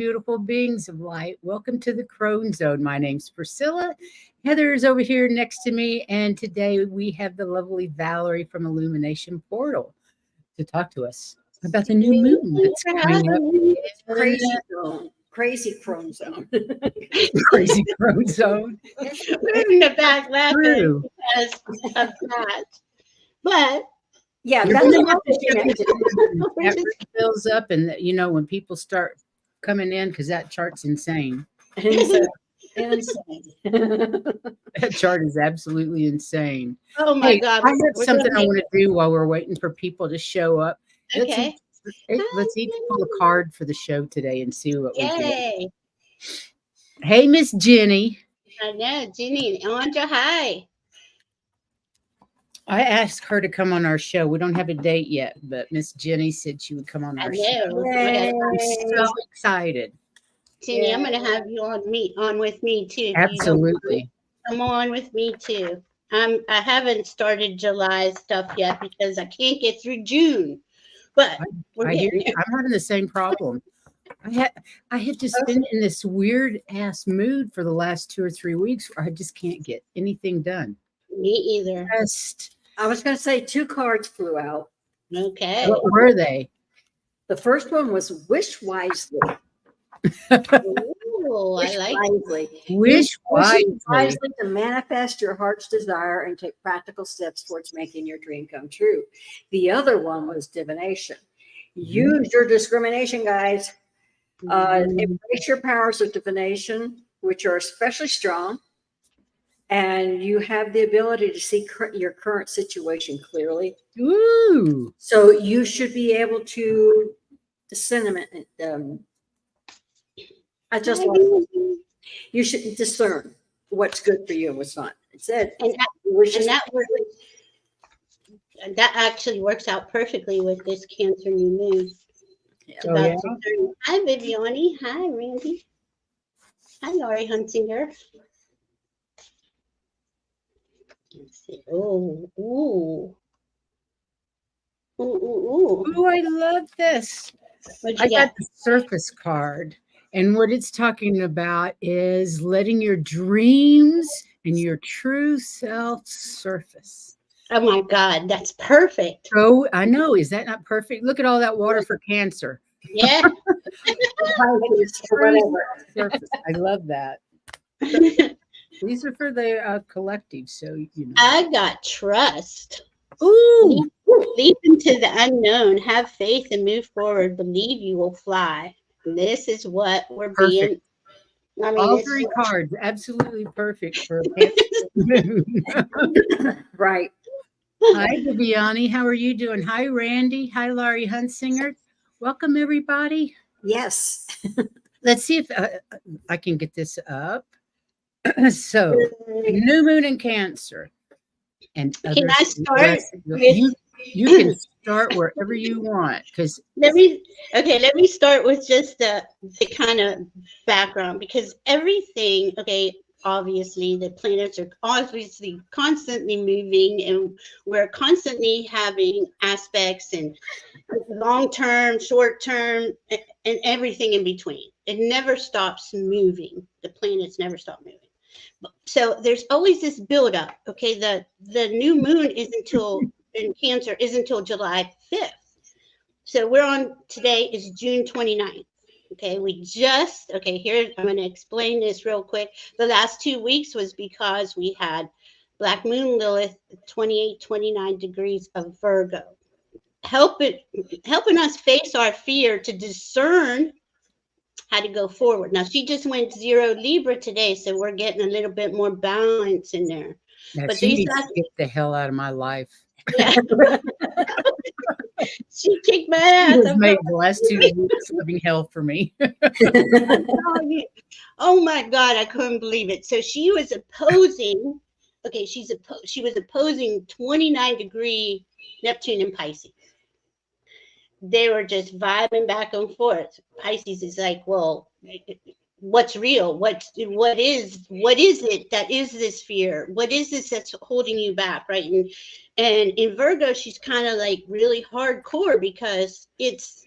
beautiful beings of light. Welcome to the Crone Zone. My name's Priscilla. Heather is over here next to me, and today we have the lovely Valerie from Illumination Portal to talk to us about the new moon that's coming up. Crazy zone. Crazy Crone Zone. Crazy Crone Zone. We're in the back laughing because of that. But yeah, you're that's gonna have to what that fills up, and you know when people start coming in, because that chart's insane. insane. That chart is absolutely insane. Oh my God! I have something I want to do while we're waiting for people to show up. Okay. Let's each pull a card for the show today and see what we get. Yay! Hey, Miss Jenny. I know, Jenny. Andra, hi. I asked her to come on our show. We don't have a date yet, but Miss Jenny said she would come on our show. I'm so excited. Jenny, I'm going to have you on with me too. Absolutely. Come on with me too. I haven't started July stuff yet because I can't get through June. But I hear you. I'm having the same problem. I had just been in this weird ass mood for the last 2 or 3 weeks where I just can't get anything done. Me either. I was going to say 2 cards flew out. Okay. What were they? The first one was Wish Wisely. Ooh, I like wisely. Wish wisely to manifest your heart's desire and take practical steps towards making your dream come true. The other one was Divination. Use your discrimination, guys. Embrace your powers of divination, which are especially strong, and you have the ability to see your current situation clearly. Ooh. So you should be able to you should discern what's good for you and what's not. It said, that actually works out perfectly with this Cancer new moon. Hi, Viviani. Hi, Randy. Hi, Laurie Hunsinger. Let's see. Ooh, I love this. I got the Surface card. And what it's talking about is letting your dreams and your true self surface. Oh my God, that's perfect. Oh, I know. Is that not perfect? Look at all that water for Cancer. Yeah. I love that. These are for the collective. So, you know. I got trust. Ooh. Leap into the unknown. Have faith and move forward. Believe you will fly. This is what we're being. I mean, all 3 cards, absolutely perfect for a Cancer moon. Right. Hi, Viviani. How are you doing? Hi, Randy. Hi, Laurie Hunsinger. Welcome, everybody. Yes. Let's see if I can get this up. So, new moon in Cancer. And can I start? You can start wherever you want, because let me start with just the kind of background, because everything, obviously the planets are obviously constantly moving, and we're constantly having aspects and long-term, short-term, and everything in between. It never stops moving. The planets never stop moving. So there's always this buildup. The new moon in Cancer is until July 5th. So today is June 29th. Here, I'm going to explain this real quick. The last 2 weeks was because we had Black Moon Lilith, 28, 29 degrees of Virgo. Helping us face our fear to discern how to go forward. Now, she just went 0 Libra today, so we're getting a little bit more balance in there. Now, but she needs to get the hell out of my life. Yeah. She kicked my ass. She made the last 2 weeks living hell for me. Oh my God, I couldn't believe it. So she was opposing. She was opposing 29-degree Neptune in Pisces. They were just vibing back and forth. Pisces is like, well, what's real? What is it that is this fear? What is this that's holding you back, right? And in Virgo, she's kind of like really hardcore because it's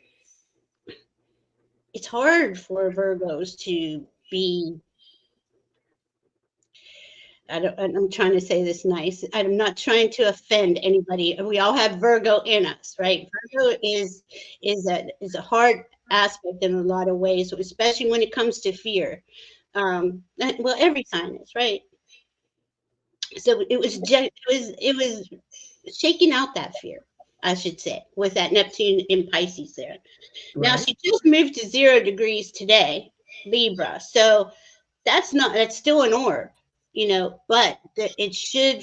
it's hard for Virgos to be, I'm trying to say this nice. I'm not trying to offend anybody. We all have Virgo in us, right? Virgo is a hard aspect in a lot of ways, especially when it comes to fear. Well, every sign is, right? So it was shaking out that fear, I should say, with that Neptune in Pisces there. Now Right. she just moved to 0 degrees today, Libra. So that's still an orb, but it should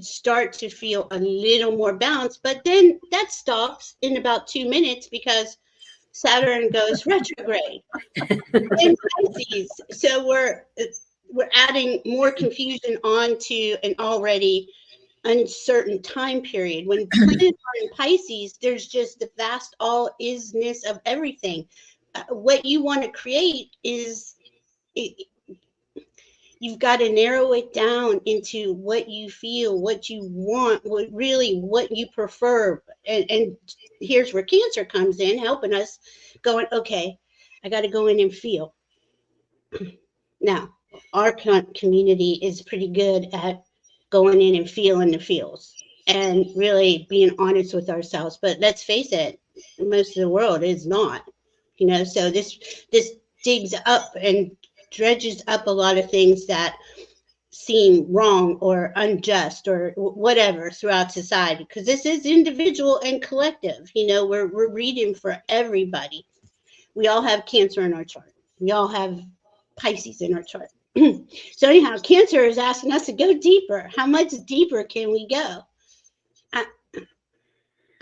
start to feel a little more balanced. But then that stops in about 2 minutes because Saturn goes retrograde in Pisces. So we're adding more confusion onto an already uncertain time period. When planets are in Pisces, there's just the vast all isness of everything. What you want to create is, you've got to narrow it down into what you feel, what you want, what you prefer. And here's where Cancer comes in, helping us going, okay, I got to go in and feel. Now, our community is pretty good at going in and feeling the feels and really being honest with ourselves. But let's face it, most of the world is not, so this digs up and dredges up a lot of things that seem wrong or unjust or whatever throughout society, because this is individual and collective. We're reading for everybody. We all have Cancer in our chart. We all have Pisces in our chart. So anyhow, Cancer is asking us to go deeper. How much deeper can we go?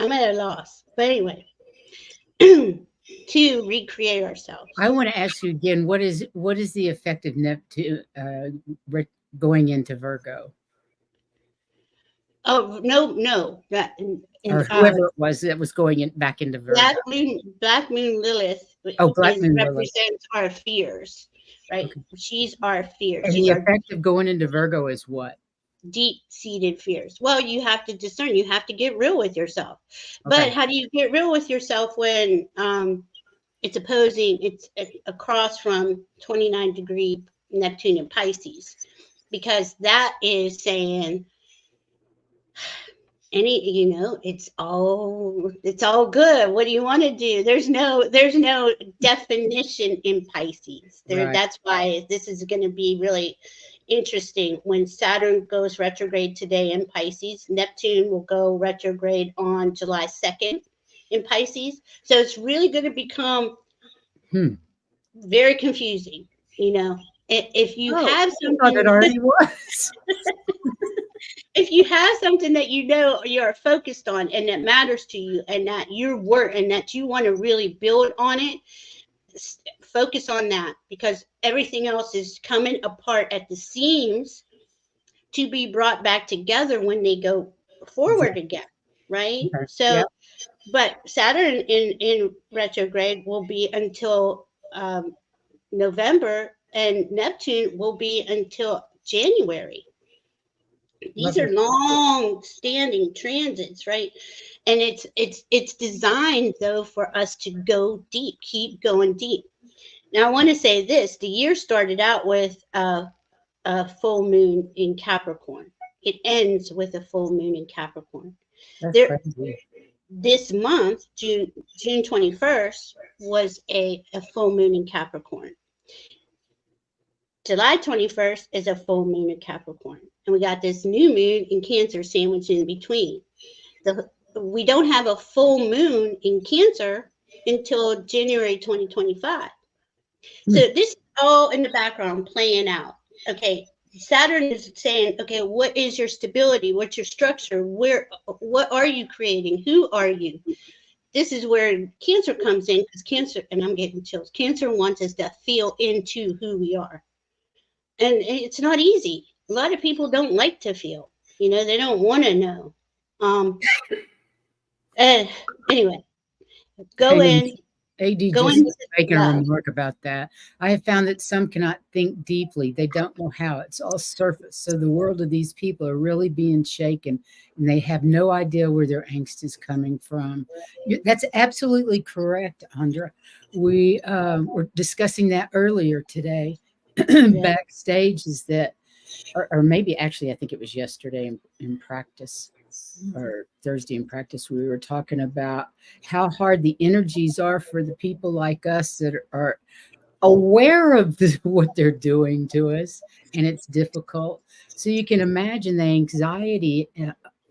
I'm at a loss. But anyway, to recreate ourselves. I want to ask you again, what is the effect of Neptune going into Virgo? Oh, no. Or whoever it was that was going back into Virgo. Black Moon Lilith represents our fears, right? Okay. She's our fears. And the effect of going into Virgo is what? Deep-seated fears. Well, you have to discern. You have to get real with yourself. Okay. But how do you get real with yourself when it's across from 29-degree Neptune in Pisces? Because that is saying, it's all good. What do you want to do? There's no definition in Pisces. Right. That's why this is going to be really interesting. When Saturn goes retrograde today in Pisces, Neptune will go retrograde on July 2nd in Pisces. So it's really going to become very confusing. If you have something that already was. If you have something that you're focused on and that matters to you and that your work and that you want to really build on it, focus on that, because everything else is coming apart at the seams to be brought back together when they go forward again, right? Okay. So, but Saturn in retrograde will be until November, and Neptune will be until January. These are long-standing transits, right? And it's designed, though, for us to go deep, keep going deep. Now, I want to say this. The year started out with a full moon in Capricorn. It ends with a full moon in Capricorn. That's crazy. This month, June 21st, was a full moon in Capricorn. July 21st is a full moon in Capricorn. And we got this new moon in Cancer sandwiched in between. We don't have a full moon in Cancer until January 2025. So this is all in the background playing out. Okay, Saturn is saying, okay, what is your stability? What's your structure? What are you creating? Who are you? This is where Cancer comes in, because Cancer, and I'm getting chills, Cancer wants us to feel into who we are. And it's not easy. A lot of people don't like to feel, they don't want to know. Anyway, go in, AD Go just into making a love. remark about that. I have found that some cannot think deeply. They don't know how. It's all surface. So the world of these people are really being shaken, and they have no idea where their angst is coming from. That's absolutely correct, Andra. We were discussing that earlier today backstage. Is that, or maybe actually, I think it was yesterday in practice, or Thursday in practice, we were talking about how hard the energies are for the people like us that are aware of what they're doing to us, and it's difficult. So you can imagine the anxiety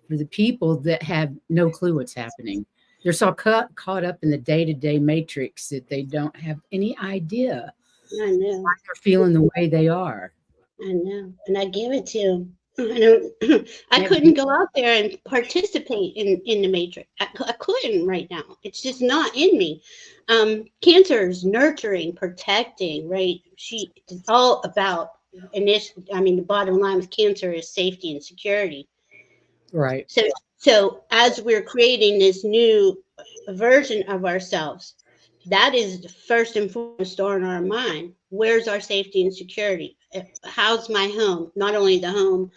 for the people that have no clue what's happening. They're so caught up in the day-to-day matrix that they don't have any idea I know. why they're feeling the way they are. I know, and I give it to him. I don't. I couldn't go out there and participate in the matrix. I couldn't right now. It's just not in me. Cancer is nurturing, protecting, right? It's all about. And this, I mean, the bottom line with cancer is safety and security. Right. So as we're creating this new version of ourselves, that is first and foremost store in our mind. Where's our safety and security? How's my home? Not only the home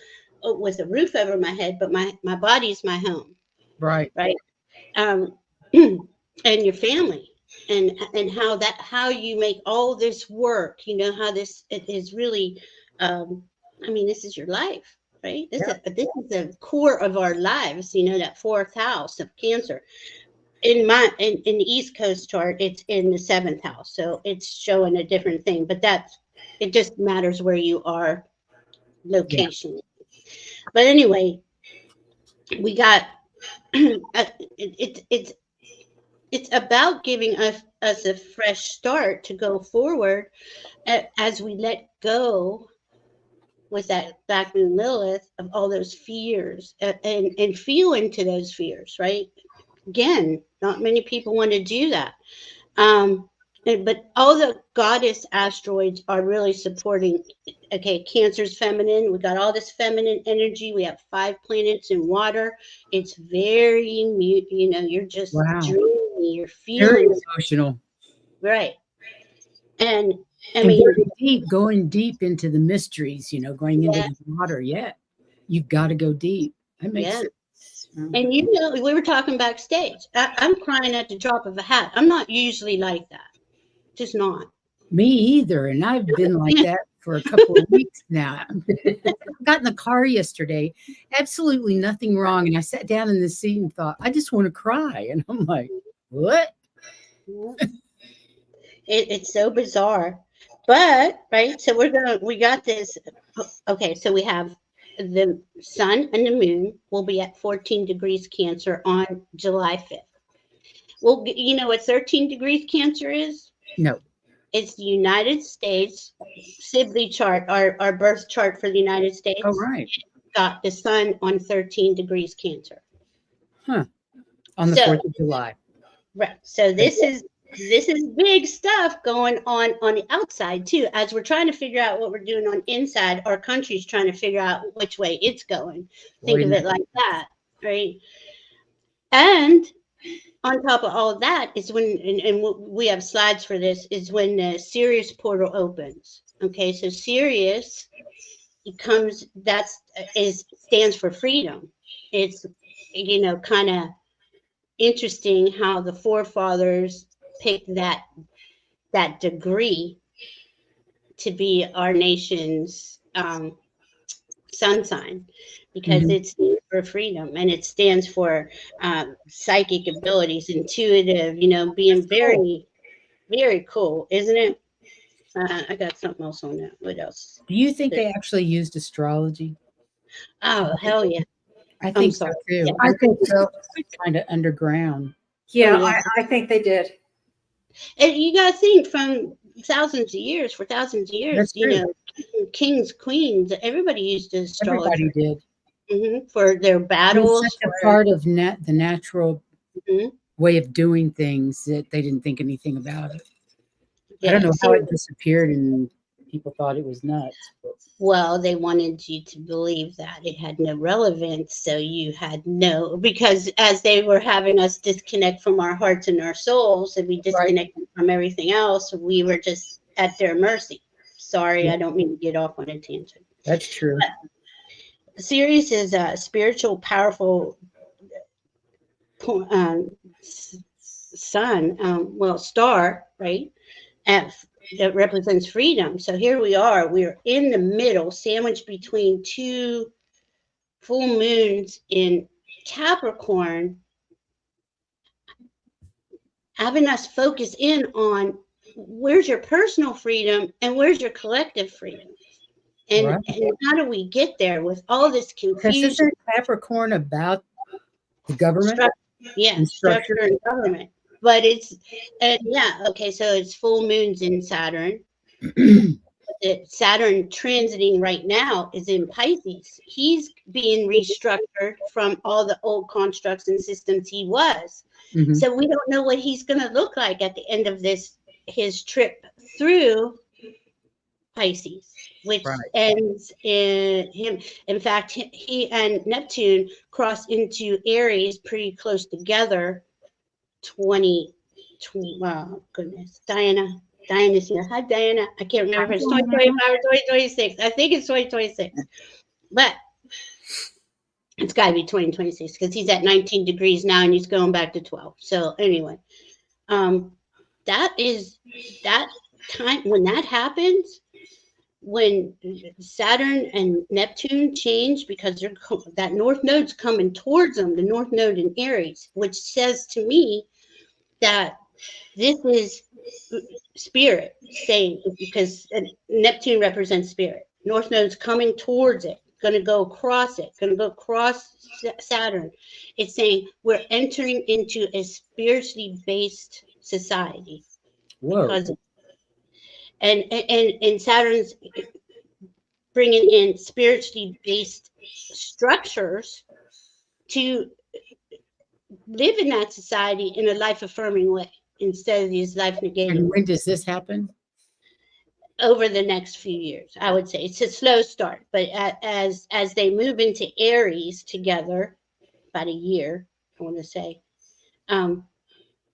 with a roof over my head, but my body's my home. Right. Right. And your family, and how you make all this work. You know how this it is really. I mean, this is your life, right? This is the core of our lives. You know, that fourth house of Cancer. In the East Coast chart, it's in the seventh house, so it's showing a different thing. But it just matters where you are, location. Yeah. But anyway, we got it's about giving us a fresh start to go forward as we let go with that Black Moon Lilith of all those fears and feel into those fears, right? Again, not many people want to do that. But all the goddess asteroids are really supporting. Okay, Cancer's feminine. We got all this feminine energy. We have 5 planets in water. It's very, you know, you're just dreamy. You're feeling very emotional. Right. And I and mean, going deep into the mysteries, you know, going into the water. Yeah. You've got to go deep. That makes sense. And you know, we were talking backstage. I'm crying at the drop of a hat. I'm not usually like that. Just not. Me either. And I've been like that for a couple of weeks now. I got in the car yesterday, absolutely nothing wrong. And I sat down in the seat and thought, I just want to cry. And I'm like, what? It's so bizarre. But, right, so we got this. Okay, so we have the sun and the moon will be at 14 degrees Cancer on July 5th. Well, you know what 13 degrees Cancer is? No. It's the United States Sibley chart, our birth chart for the United States. Oh, right. Got the sun on 13 degrees Cancer. Huh. On the 4th of July. Right. So this is big stuff going on the outside too. As we're trying to figure out what we're doing on inside, our country's trying to figure out which way it's going. Think of it like that, right? And on top of all of that is when, and we have slides for this, is when the Sirius portal opens. Okay, so Sirius stands for freedom. It's, you know, kind of interesting how the forefathers picked that degree to be our nation's sun sign, because it stands for freedom, and it stands for psychic abilities, intuitive, you know, being very, very cool, isn't it? I got something else on that. What else? Do you think they actually used astrology? Oh, hell yeah. I think so too. Yeah, I think so. Kind of underground. Yeah, I think they did. And you got to think, from thousands of years, That's you true. know, kings, queens, everybody used astrology. Everybody did. For their battles. It's such a part of the natural way of doing things that they didn't think anything about it. I don't know how it disappeared in people thought it was nuts. But Well, they wanted you to believe that it had no relevance. So you had no, because as they were having us disconnect from our hearts and our souls, and we disconnected from everything else, we were just at their mercy. Sorry, Yeah. I don't mean to get off on a tangent. that's true. The series is a spiritual, powerful sun, star, right? F that represents freedom. So here we are. We're in the middle, sandwiched between two full moons in Capricorn, having us focus in on where's your personal freedom and where's your collective freedom. And how do we get there with all this Because confusion? isn't Capricorn about the government? Structure and government. But it's, so it's full moons in Saturn. Saturn transiting right now is in Pisces. He's being restructured from all the old constructs and systems he was. Mhm. So we don't know what he's going to look like at the end of his trip through Pisces, which ends in him. In fact, he and Neptune cross into Aries pretty close together. Diana's here. Hi, Diana. I can't remember if it's 2025 or 2026. I think it's 2026. But it's got to be 2026 because he's at 19 degrees now and he's going back to 12. So anyway, that is that time when that happens, when Saturn and Neptune change, because that North Node's coming towards them, the North Node in Aries, which says to me that this is spirit saying, because Neptune represents spirit. North Node's coming towards it, going to go across it, going to go across Saturn. It's saying we're entering into a spiritually based society. Whoa. Because and Saturn's bringing in spiritually based structures to live in that society in a life affirming way instead of these life negating. And when does this happen? Over the next few years, I would say. It's a slow start, but as they move into Aries together, about a year, I want to say,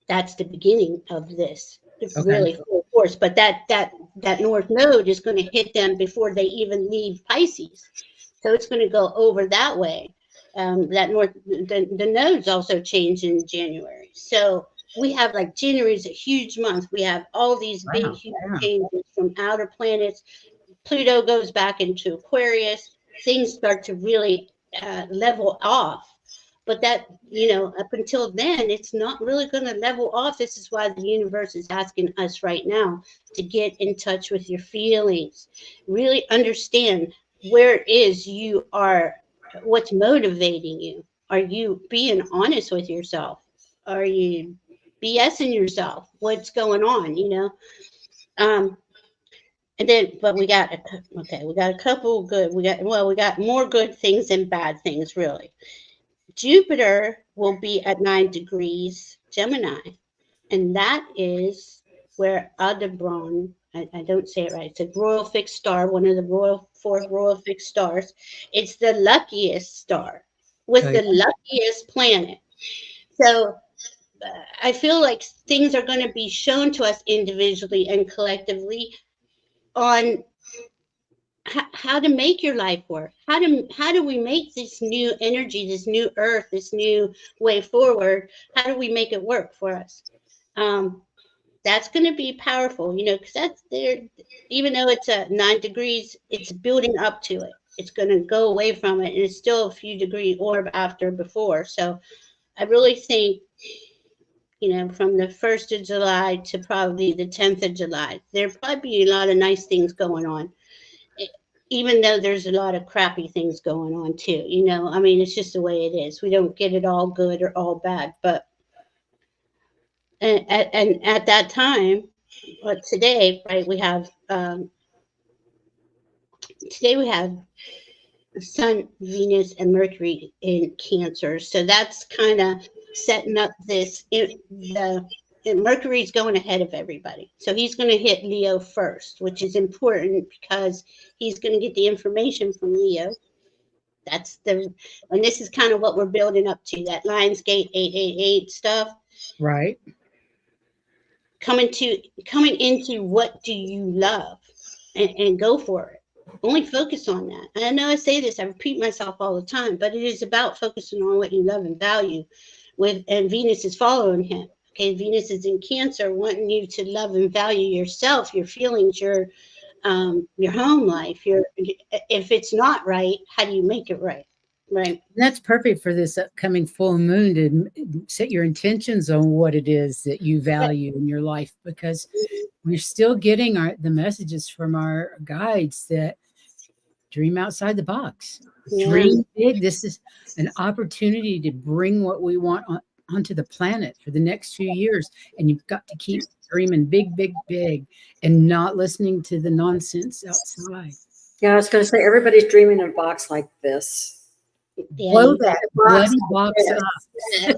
that's the beginning of this. It's really full force. But that North Node is going to hit them before they even leave Pisces, so it's going to go over that way. The nodes also change in January, so we have, like, January is a huge month. We have all these big huge changes from outer planets. Pluto goes back into Aquarius. Things start to really level off. But that, up until then, it's not really going to level off. This is why the universe is asking us right now to get in touch with your feelings. Really understand where it is you are, what's motivating you. Are you being honest with yourself? Are you BSing yourself? What's going on, And then, but we got a couple good, we got more good things than bad things, really. Jupiter will be at 9 degrees Gemini, and that is where Aldebaran, I don't say it right, it's a royal fixed star, one of the four royal fixed stars. It's the luckiest star with the luckiest planet. So I feel like things are going to be shown to us individually and collectively on how to make your life work. How do we make this new energy, this new earth, this new way forward? How do we make it work for us? That's going to be powerful, because that's there. Even though it's at 9 degrees, it's building up to it. It's going to go away from it, and it's still a few degree orb before. So I really think, from the 1st of July to probably the 10th of July, there'll probably be a lot of nice things going on, even though there's a lot of crappy things going on too. It's just the way it is. We don't get it all good or all bad, but and at that time, today, right, we have Sun, Venus, and Mercury in Cancer. So that's kind of setting up the Mercury's going ahead of everybody. So he's going to hit Leo first, which is important because he's going to get the information from Leo. And this is kind of what we're building up to, that Lionsgate 888 stuff. Right. Coming into what do you love, and go for it. Only focus on that. And I know I say this, I repeat myself all the time, but it is about focusing on what you love and value. And Venus is following him. Okay, Venus is in Cancer, wanting you to love and value yourself, your feelings, your home life. If it's not right, how do you make it right? Right. And that's perfect for this upcoming full moon to set your intentions on what it is that you value in your life, because we're still getting the messages from our guides that dream outside the box, dream big. This is an opportunity to bring what we want onto the planet for the next few years. And you've got to keep dreaming big, big, big, and not listening to the nonsense outside. Yeah, I was going to say, everybody's dreaming in a box like this. Blow that bloody box up.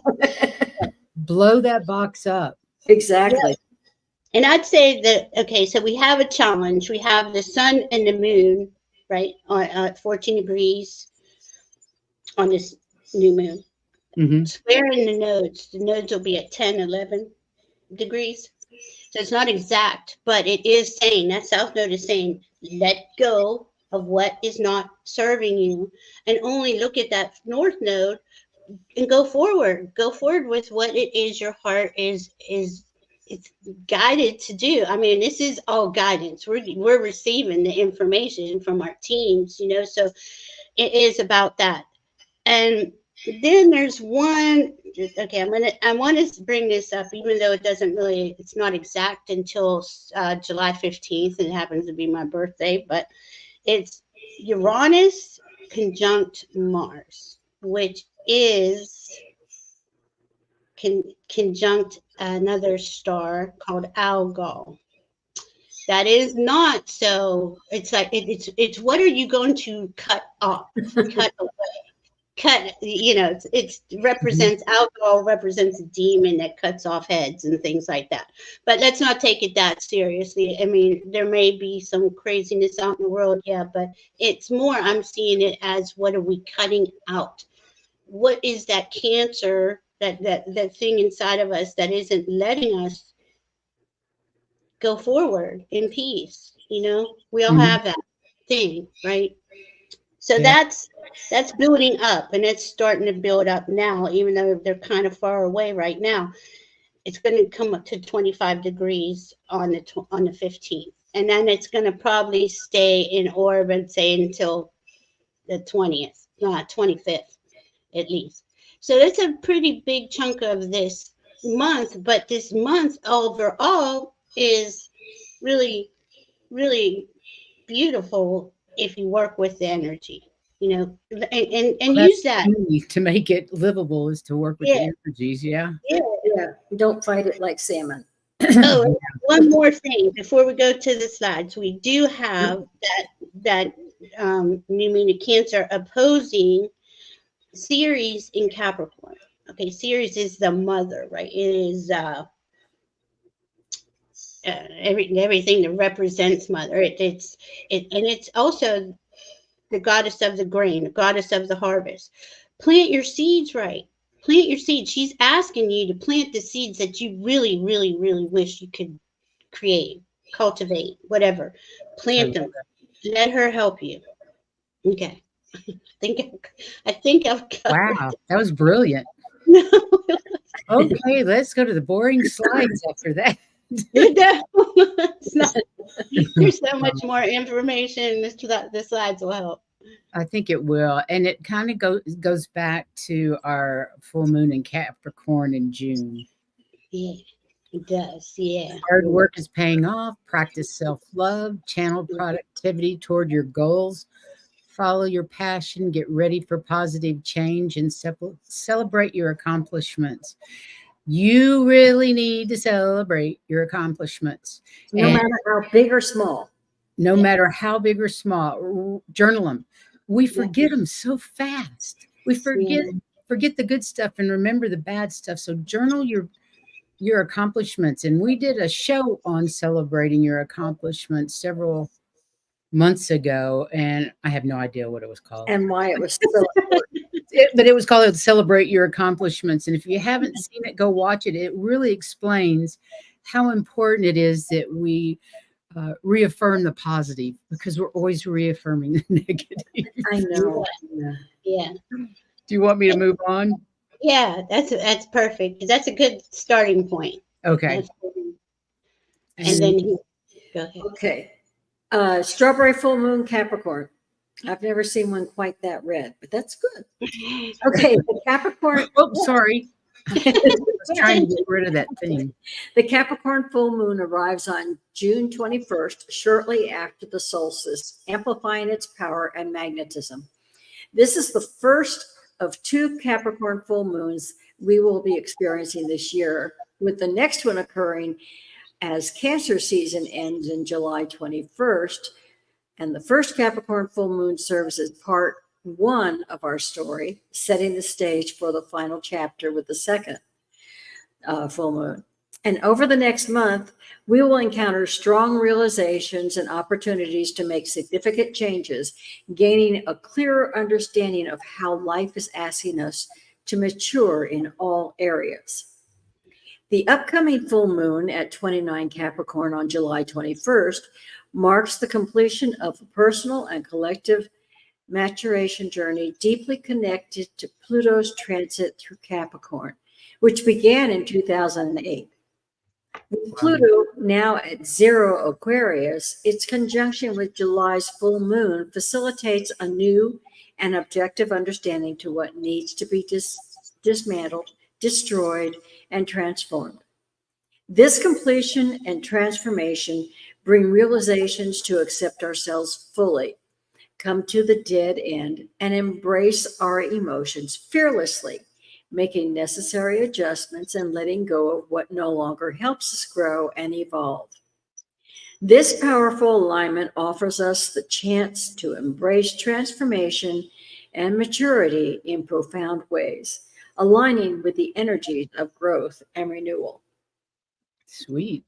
Blow that box up. Exactly. And I'd say that, okay, so we have a challenge. We have the sun and the moon, right, on 14 degrees on this new moon. Mm-hmm. Squaring the nodes will be at 10, 11 degrees. So it's not exact, but it is saying, that south node is saying, let go of what is not serving you, and only look at that north node and go forward with what it is your heart is it's guided to do. I mean, this is all guidance. We're receiving the information from our teams, so it is about that. And then there's one, okay, I want to bring this up, even though it's not exact until July 15th, and it happens to be my birthday, but it's Uranus conjunct Mars, which is conjunct another star called Algol. That is not so. It's like it's what are you going to cut off, cut away, cut? It represents Algol represents a demon that cuts off heads and things like that. But let's not take it that seriously. I mean, there may be some craziness out in the world, yeah, but it's more. I'm seeing it as, what are we cutting out? What is that cancer? That thing inside of us that isn't letting us go forward in peace. We all have that thing, right? So that's building up, and it's starting to build up now, even though they're kind of far away right now. It's going to come up to 25 degrees on the 15th, and then it's going to probably stay in orbit, say, until the 25th at least. So that's a pretty big chunk of this month, but this month overall is really, really beautiful if you work with the energy, and use that to make it livable, is to work with the energies. Yeah. Don't fight it like salmon. Oh, one more thing before we go to the slides. We do have that new moon of Cancer opposing Ceres in Capricorn. Okay, Ceres is the mother, right? It is everything that represents mother. It's also the goddess of the grain, the goddess of the harvest. Plant your seeds right. Plant your seeds. She's asking you to plant the seeds that you really, really, really wish you could create, cultivate, whatever. Plant them. Let her help you. Okay. I think I've covered. Wow, that was brilliant. Okay, let's go to the boring slides after that. It's not, there's so much more information. The slides will help. I think it will, and it kind of goes back to our full moon in Capricorn in June. Yeah, it does. Yeah, hard work is paying off. Practice self-love. Channel productivity toward your goals. Follow your passion, get ready for positive change, and celebrate your accomplishments. You really need to celebrate your accomplishments. No matter how big or small. No matter how big or small. Journal them. We forget them so fast. We forget the good stuff and remember the bad stuff. So journal your your accomplishments. And we did a show on celebrating your accomplishments several months ago, and I have no idea what it was called. And why it was so important. But it was called Celebrate Your Accomplishments. And if you haven't seen it, go watch it. It really explains how important it is that we reaffirm the positive, because we're always reaffirming the negative. I know. Yeah. Do you want me to move on? Yeah, that's perfect. That's a good starting point. Okay. And then go ahead. Okay. Strawberry full moon Capricorn. I've never seen one quite that red, but that's good. Okay, the Capricorn. Oh, sorry. I was trying to get rid of that thing. The Capricorn full moon arrives on June 21st, shortly after the solstice, amplifying its power and magnetism. This is the first of 2 Capricorn full moons we will be experiencing this year, with the next one occurring as Cancer season ends in July 21st. And the first Capricorn full moon serves as part 1 of our story, setting the stage for the final chapter with the second full moon. And over the next month, we will encounter strong realizations and opportunities to make significant changes, gaining a clearer understanding of how life is asking us to mature in all areas. The upcoming full moon at 29 Capricorn on July 21st marks the completion of a personal and collective maturation journey deeply connected to Pluto's transit through Capricorn, which began in 2008. With Pluto now at 0 Aquarius, its conjunction with July's full moon facilitates a new and objective understanding to what needs to be dismantled, destroyed, and transformed. This completion and transformation bring realizations to accept ourselves fully, come to the dead end, and embrace our emotions fearlessly, making necessary adjustments and letting go of what no longer helps us grow and evolve. This powerful alignment offers us the chance to embrace transformation and maturity in profound ways, aligning with the energies of growth and renewal. Sweet.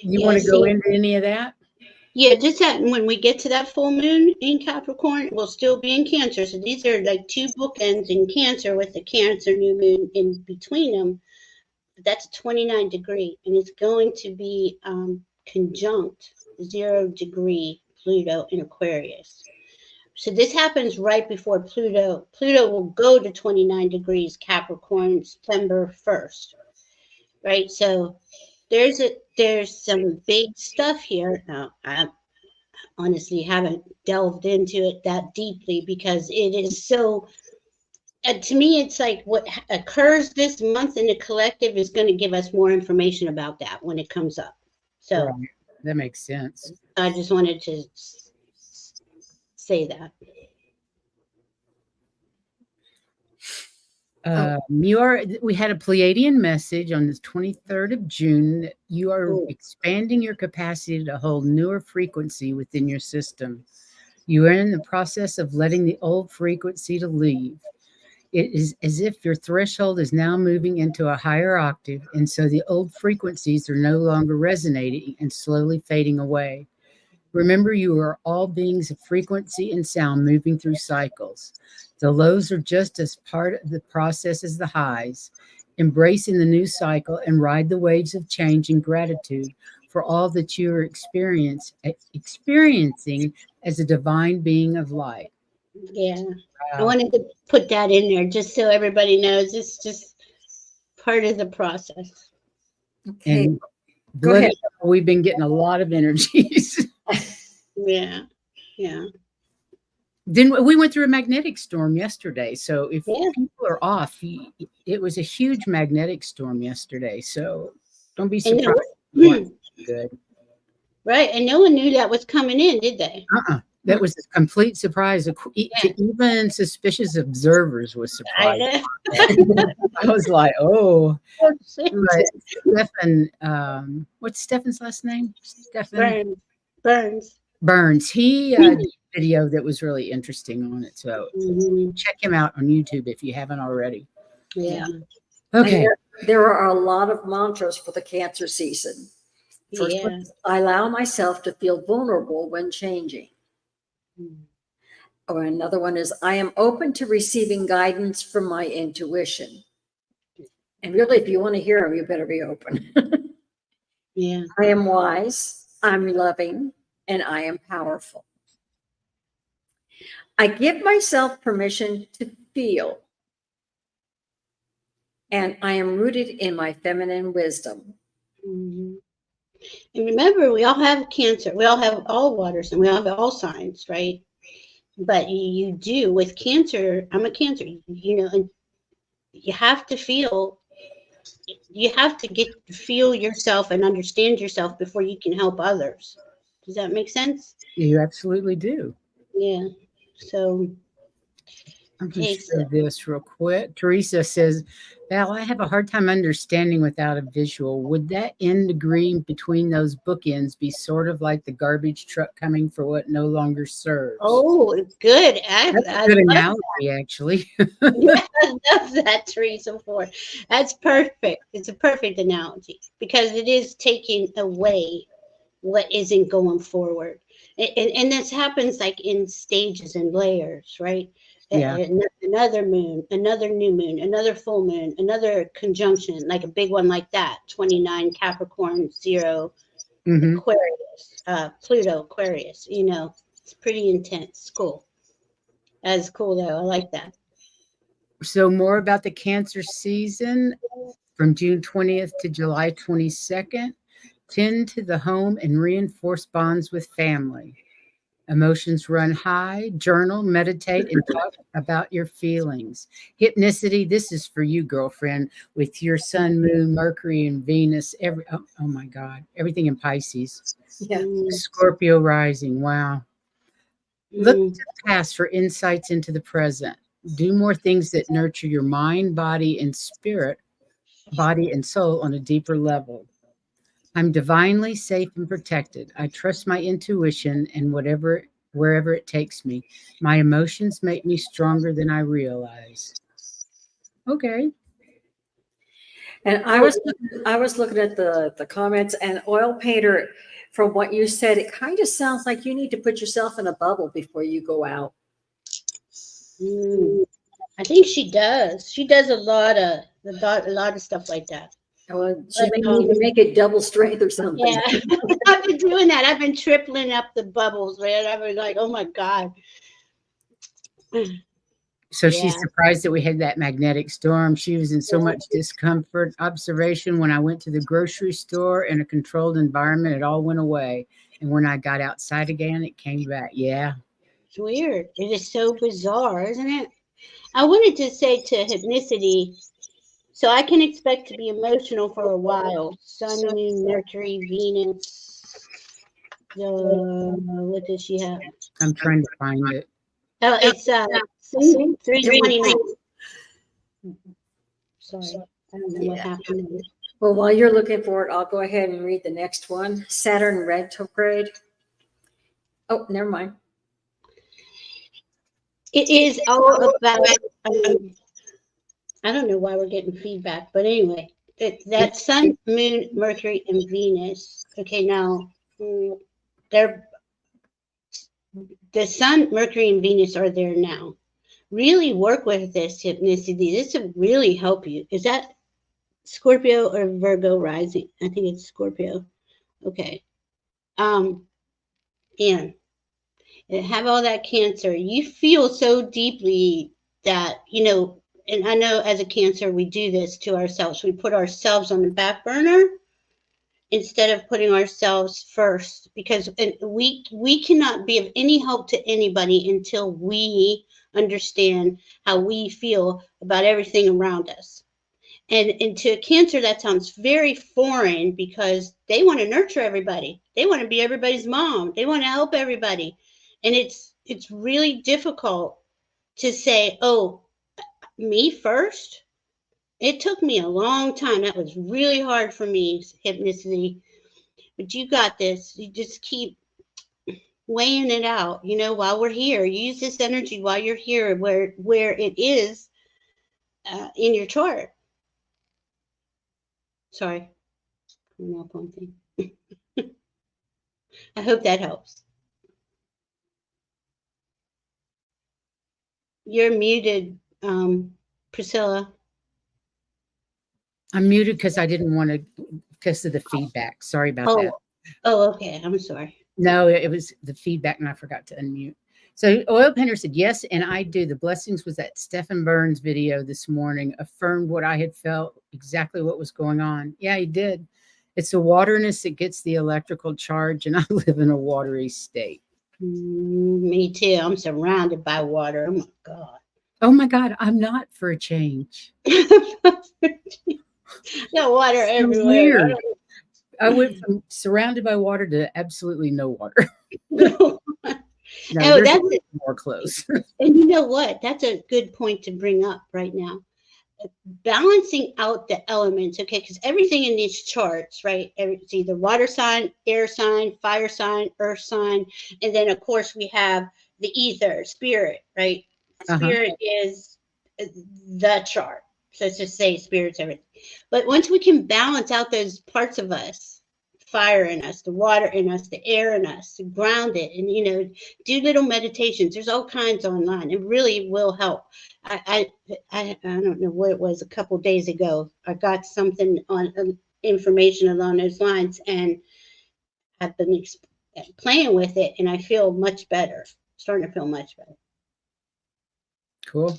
You want to go into any of that? Yeah, just that when we get to that full moon in Capricorn, we'll still be in Cancer. So these are like 2 bookends in Cancer with the Cancer new moon in between them. That's 29 degree, and it's going to be conjunct 0 degree Pluto in Aquarius. So this happens right before Pluto. Pluto will go to 29 degrees Capricorn September 1st, right? So there's some big stuff here. Now, I honestly haven't delved into it that deeply because it is so, to me, it's like what occurs this month in the collective is going to give us more information about that when it comes up. So Right. That makes sense. I just wanted to say that. We had a Pleiadian message on the 23rd of June that you are expanding your capacity to hold newer frequency within your system. You are in the process of letting the old frequency to leave. It is as if your threshold is now moving into a higher octave, and so the old frequencies are no longer resonating and slowly fading away. Remember, you are all beings of frequency and sound moving through cycles. The lows are just as part of the process as the highs. Embracing the new cycle and ride the waves of change in gratitude for all that you are experiencing as a divine being of light. Yeah, I wanted to put that in there just so everybody knows it's just part of the process. Okay. And Go ahead. we've been getting a lot of energies. Yeah. Then we went through a magnetic storm yesterday. So if Yeah. people are off, it was a huge magnetic storm yesterday. So don't be surprised. Good. Right. And no one knew that was coming in, did they? That was a complete surprise. To even suspicious observers was surprised. I was like, oh. Stephen, what's Stephen's last name? Stephen Burns. He did a video that was really interesting on it. So check him out on YouTube if you haven't already. Yeah. Okay. There are a lot of mantras for the Cancer season. First one is, I allow myself to feel vulnerable when changing. Or another one is, I am open to receiving guidance from my intuition. And really, if you want to hear them, you better be open. Yeah. I am wise, I'm loving, and I am powerful. I give myself permission to feel. And I am rooted in my feminine wisdom. Mm-hmm. And remember, we all have Cancer. We all have all waters, and we all have all signs, right? But you do with Cancer. I'm a Cancer. And you have to feel. You have to feel yourself and understand yourself before you can help others. Does that make sense? You absolutely do. Yeah. So I'm going to show this real quick. Teresa says, Val, I have a hard time understanding without a visual. Would that end green between those bookends be sort of like the garbage truck coming for what no longer serves? Oh, good. That's a good analogy, actually. Yeah, I love that, Teresa Ford. That's perfect. It's a perfect analogy because it is taking away what isn't going forward. And this happens like in stages and layers, right? Yeah. Another moon, another new moon, another full moon, another conjunction, like a big one like that, 29 Capricorn, 0 Aquarius, Pluto, Aquarius, it's pretty intense. Cool. That's cool though. I like that. So more about the Cancer season from June 20th to July 22nd. Tend to the home and reinforce bonds with family. Emotions run high. Journal, meditate, and talk about your feelings. Hypnicity, this is for you, girlfriend, with your sun, moon, Mercury, and Venus. Oh my God, everything in Pisces. Yeah. Scorpio rising. Wow. Look to the past for insights into the present. Do more things that nurture your mind, body, and spirit, body and soul on a deeper level. I'm divinely safe and protected. I trust my intuition and wherever it takes me. My emotions make me stronger than I realize. Okay. And I was looking at the comments, and Oil Painter, from what you said, it kind of sounds like you need to put yourself in a bubble before you go out. I think she does. She does a lot of stuff like that. Well, she may need to make it double strength or something. Yeah, I've been doing that. I've been tripling up the bubbles, man. I've been like, oh my God. So she's surprised that we had that magnetic storm. She was in so much discomfort. Observation, when I went to the grocery store in a controlled environment, it all went away. And when I got outside again, it came back. Yeah. It's weird. It is so bizarre, isn't it? I wanted to say to Hypnicity, so I can expect to be emotional for a while. Sun, Moon, Mercury, Venus. What does she have? I'm trying to find it. Oh, it's 329. Sorry, I don't know what happened. Well, while you're looking for it, I'll go ahead and read the next one. Saturn retrograde. Oh, never mind. It is all about. I don't know why we're getting feedback, but anyway, that Sun, Moon, Mercury, and Venus. Okay, now the Sun, Mercury, and Venus are there now. Really work with this Hypnicity. This will really help you. Is that Scorpio or Virgo rising? I think it's Scorpio. Okay. And have all that Cancer. You feel so deeply that, and I know as a Cancer, we do this to ourselves. We put ourselves on the back burner instead of putting ourselves first, because we cannot be of any help to anybody until we understand how we feel about everything around us. And to a Cancer, that sounds very foreign because they want to nurture everybody. They want to be everybody's mom. They want to help everybody. And it's really difficult to say, oh, me first. It took me a long time. That was really hard for me, Hypnicity. But you got this. You just keep weighing it out, while we're here. Use this energy while you're here where it is in your chart. Sorry. Nail point thing. I hope that helps. You're muted, Priscilla. I'm muted because I didn't want to, because of the feedback. Sorry about that. Oh, okay. I'm sorry. No, it was the feedback and I forgot to unmute. So Oil Painter said, yes, and I do. The blessings was that Stephen Burns video this morning affirmed what I had felt, exactly what was going on. Yeah, he did. It's the waterness that gets the electrical charge, and I live in a watery state. Me too. I'm surrounded by water. Oh my God. Oh my God, I'm not, for a change. No water So everywhere. weird. I went from surrounded by water to absolutely no water. No. No, That's more close. And you know what? That's a good point to bring up right now. Balancing out the elements, okay? Because everything in these charts, right? It's either water sign, air sign, fire sign, earth sign, and then of course we have the ether, spirit, right? Spirit is the chart. So let's just say spirit's everything. But once we can balance out those parts of us, fire in us, the water in us, the air in us, ground it, and do little meditations. There's all kinds online. It really will help. I don't know what it was, a couple days ago. I got something on information along those lines, and I've been playing with it, and I feel much better. Starting to feel much better. Cool.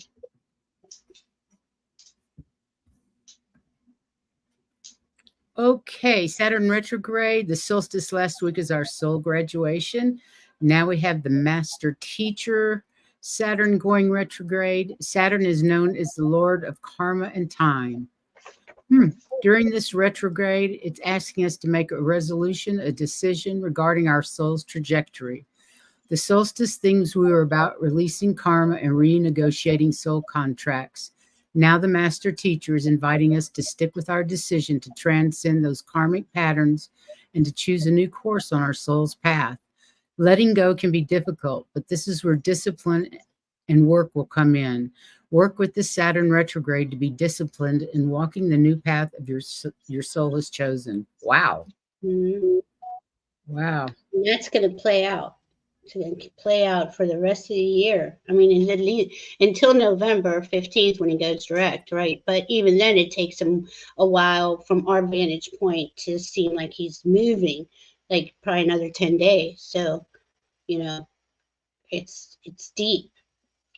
Okay, Saturn retrograde. The solstice last week is our soul graduation. Now we have the master teacher, Saturn going retrograde. Saturn is known as the Lord of Karma and Time. During this retrograde, it's asking us to make a resolution, a decision regarding our soul's trajectory. The solstice themes we were about releasing karma and renegotiating soul contracts. Now the master teacher is inviting us to stick with our decision to transcend those karmic patterns and to choose a new course on our soul's path. Letting go can be difficult, but this is where discipline and work will come in. Work with the Saturn retrograde to be disciplined in walking the new path of your soul has chosen. Wow. Mm-hmm. Wow. And that's going to play out. To play out for the rest of the year. I mean, at least until November 15th when he goes direct, right? But even then, it takes him a while from our vantage point to seem like he's moving, like probably another 10 days. So, it's deep.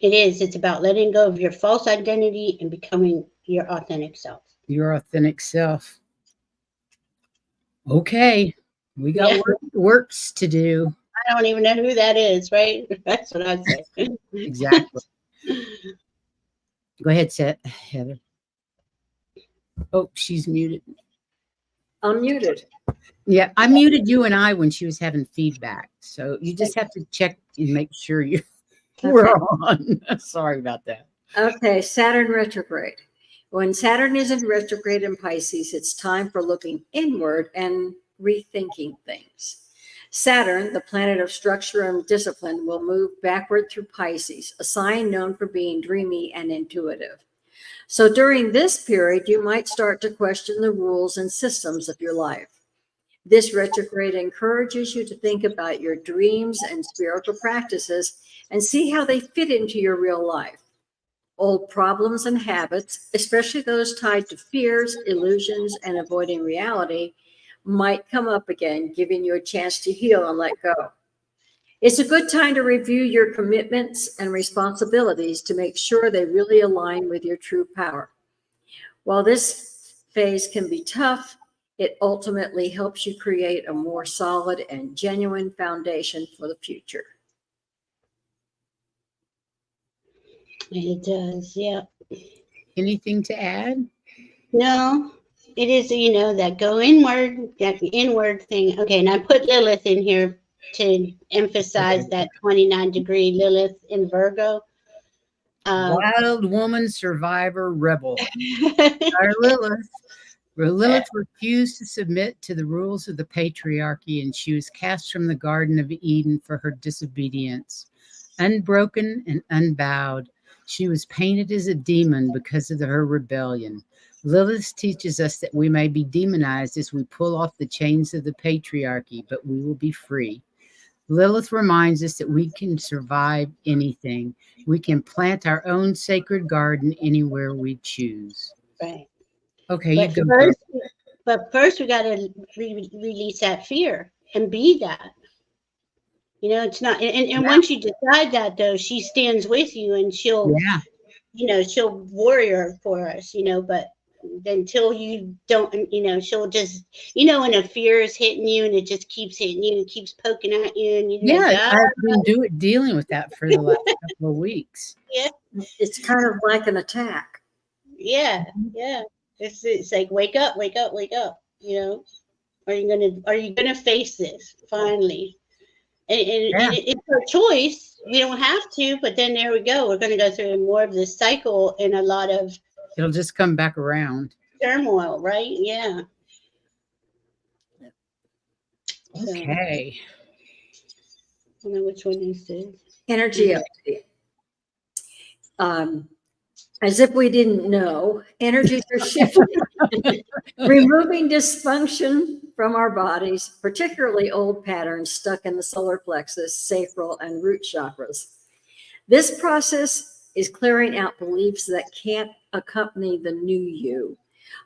It is. It's about letting go of your false identity and becoming your authentic self. Your authentic self. Okay. We got works to do. I don't even know who that is, right? That's what I'd say. Exactly. Go ahead, Heather. Oh, she's muted. Unmuted. Yeah, I muted you and I when she was having feedback. So you just have to check and make sure we're on. Sorry about that. Okay, Saturn retrograde. When Saturn is in retrograde in Pisces, it's time for looking inward and rethinking things. Saturn, the planet of structure and discipline, will move backward through Pisces, a sign known for being dreamy and intuitive. So during this period, you might start to question the rules and systems of your life. This retrograde encourages you to think about your dreams and spiritual practices and see how they fit into your real life. Old problems and habits, especially those tied to fears, illusions, and avoiding reality, might come up again, giving you a chance to heal and let go. It's a good time to review your commitments and responsibilities to make sure they really align with your true power. While this phase can be tough, it ultimately helps you create a more solid and genuine foundation for the future. It does, yeah. Anything to add? No. It is, that go inward, that inward thing. Okay, and I put Lilith in here to emphasize that 29-degree Lilith in Virgo. Wild woman, survivor, rebel. Our Lilith refused to submit to the rules of the patriarchy, and she was cast from the Garden of Eden for her disobedience. Unbroken and unbowed, she was painted as a demon because of her rebellion. Lilith teaches us that we may be demonized as we pull off the chains of the patriarchy, but we will be free. Lilith reminds us that we can survive anything. We can plant our own sacred garden anywhere we choose. Right. Okay, you go. But first we got to release that fear and be that. You know, it's not, and once you decide that, though, she stands with you, and she'll, you know, she'll warrior for us, you know, but until you don't, you know, she'll just, you know, when a fear is hitting you and it just keeps hitting you and keeps poking at you, and you're like, I've been dealing with that for the last couple of weeks. Yeah. It's kind of like an attack. Yeah. Yeah. It's like, wake up, wake up, wake up. You know, are you gonna face this finally? And it's our choice. We don't have to, but then there we go. We're going to go through more of this cycle and a lot of. It'll just come back around. Turmoil, right? Yeah. Okay. I don't know which one this is. Energy update. As if we didn't know, energies are shifting, removing dysfunction from our bodies, particularly old patterns stuck in the solar plexus, sacral, and root chakras. This process is clearing out beliefs that can't accompany the new you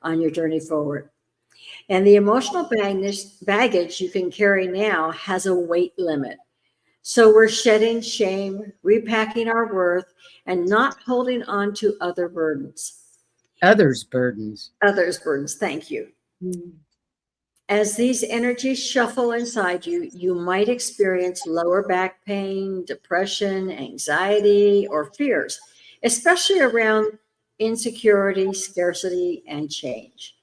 on your journey forward. And the emotional baggage you can carry now has a weight limit. So we're shedding shame, repacking our worth, and not holding on to other burdens. Others' burdens. Others' burdens. Thank you. As these energies shuffle inside you, you might experience lower back pain, depression, anxiety, or fears, especially around insecurity, scarcity, and change.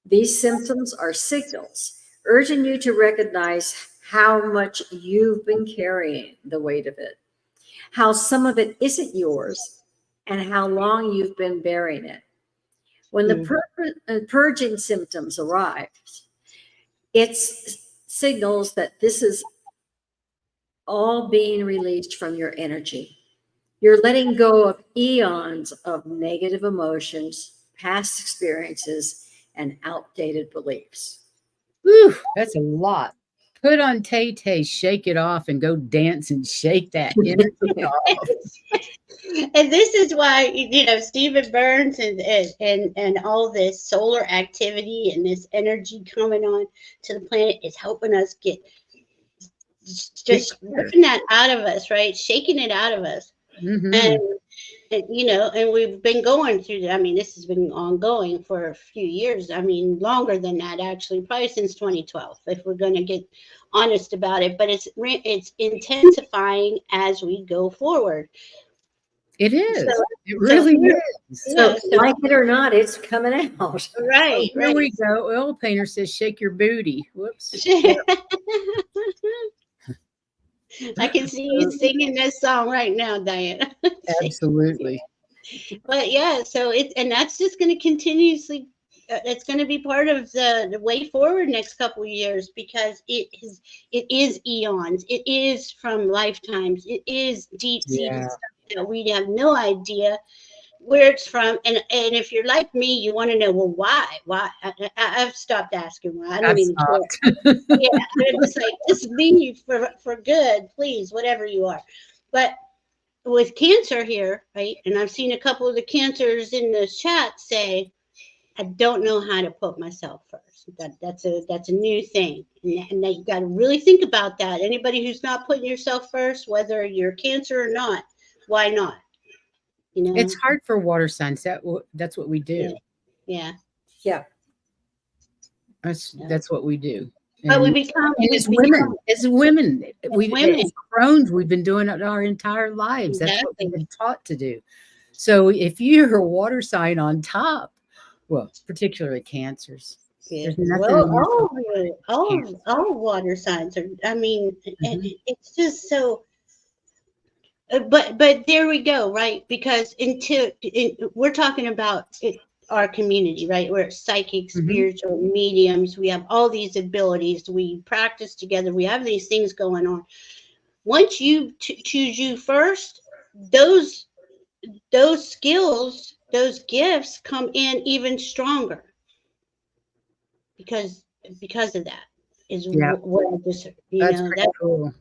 These symptoms are signals urging you to recognize how much you've been carrying the weight of it, how some of it isn't yours, and how long you've been bearing it. When the purging symptoms arrive, it signals that this is all being released from your energy. You're letting go of eons of negative emotions, past experiences, and outdated beliefs. Whew, that's a lot. Put on Tay-Tay, shake it off, and go dance and shake that energy off. And this is why, you know, Stephen Burns and all this solar activity and this energy coming on to the planet is helping us get just ripping that out of us, right? Shaking it out of us. And you know, and we've been going through that. I mean, this has been ongoing for a few years. I mean, longer than that, actually, probably since 2012, if we're going to get honest about it. But it's intensifying as we go forward. It is. So, it really is. So, like it or not, it's coming out. Right. Here we go. Oil painter says, shake your booty. Whoops. I can see you singing this song right now, Diana. Absolutely. But yeah, so and that's just going to continuously, it's going to be part of the way forward next couple of years, because it is eons. It is from lifetimes. It is deep-seated stuff that we have no idea where it's from. And if you're like me, you want to know, well, why? I've stopped asking why. I don't even care. Yeah, I'm just like, just leave for good, please, whatever you are. But with cancer here, right? And I've seen a couple of the cancers in the chat say, I don't know how to put myself first. That's a new thing. And you got to really think about that. Anybody who's not putting yourself first, whether you're cancer or not, why not? You know, it's hard for water signs. That's what we do. Yeah. That's what we do. But we become as women, as Crones, we've been doing it our entire lives. That's what we've been taught to do. So if you're a water sign on top, well, particularly cancers. Yeah. Well, all water signs are. I mean, it's just so. But there we go, right? Because we're talking about our community, right? We're psychic, spiritual mediums. We have all these abilities. We practice together. We have these things going on. Once you choose you first, those skills those gifts come in even stronger because of that is Yeah. what I just, That's pretty cool.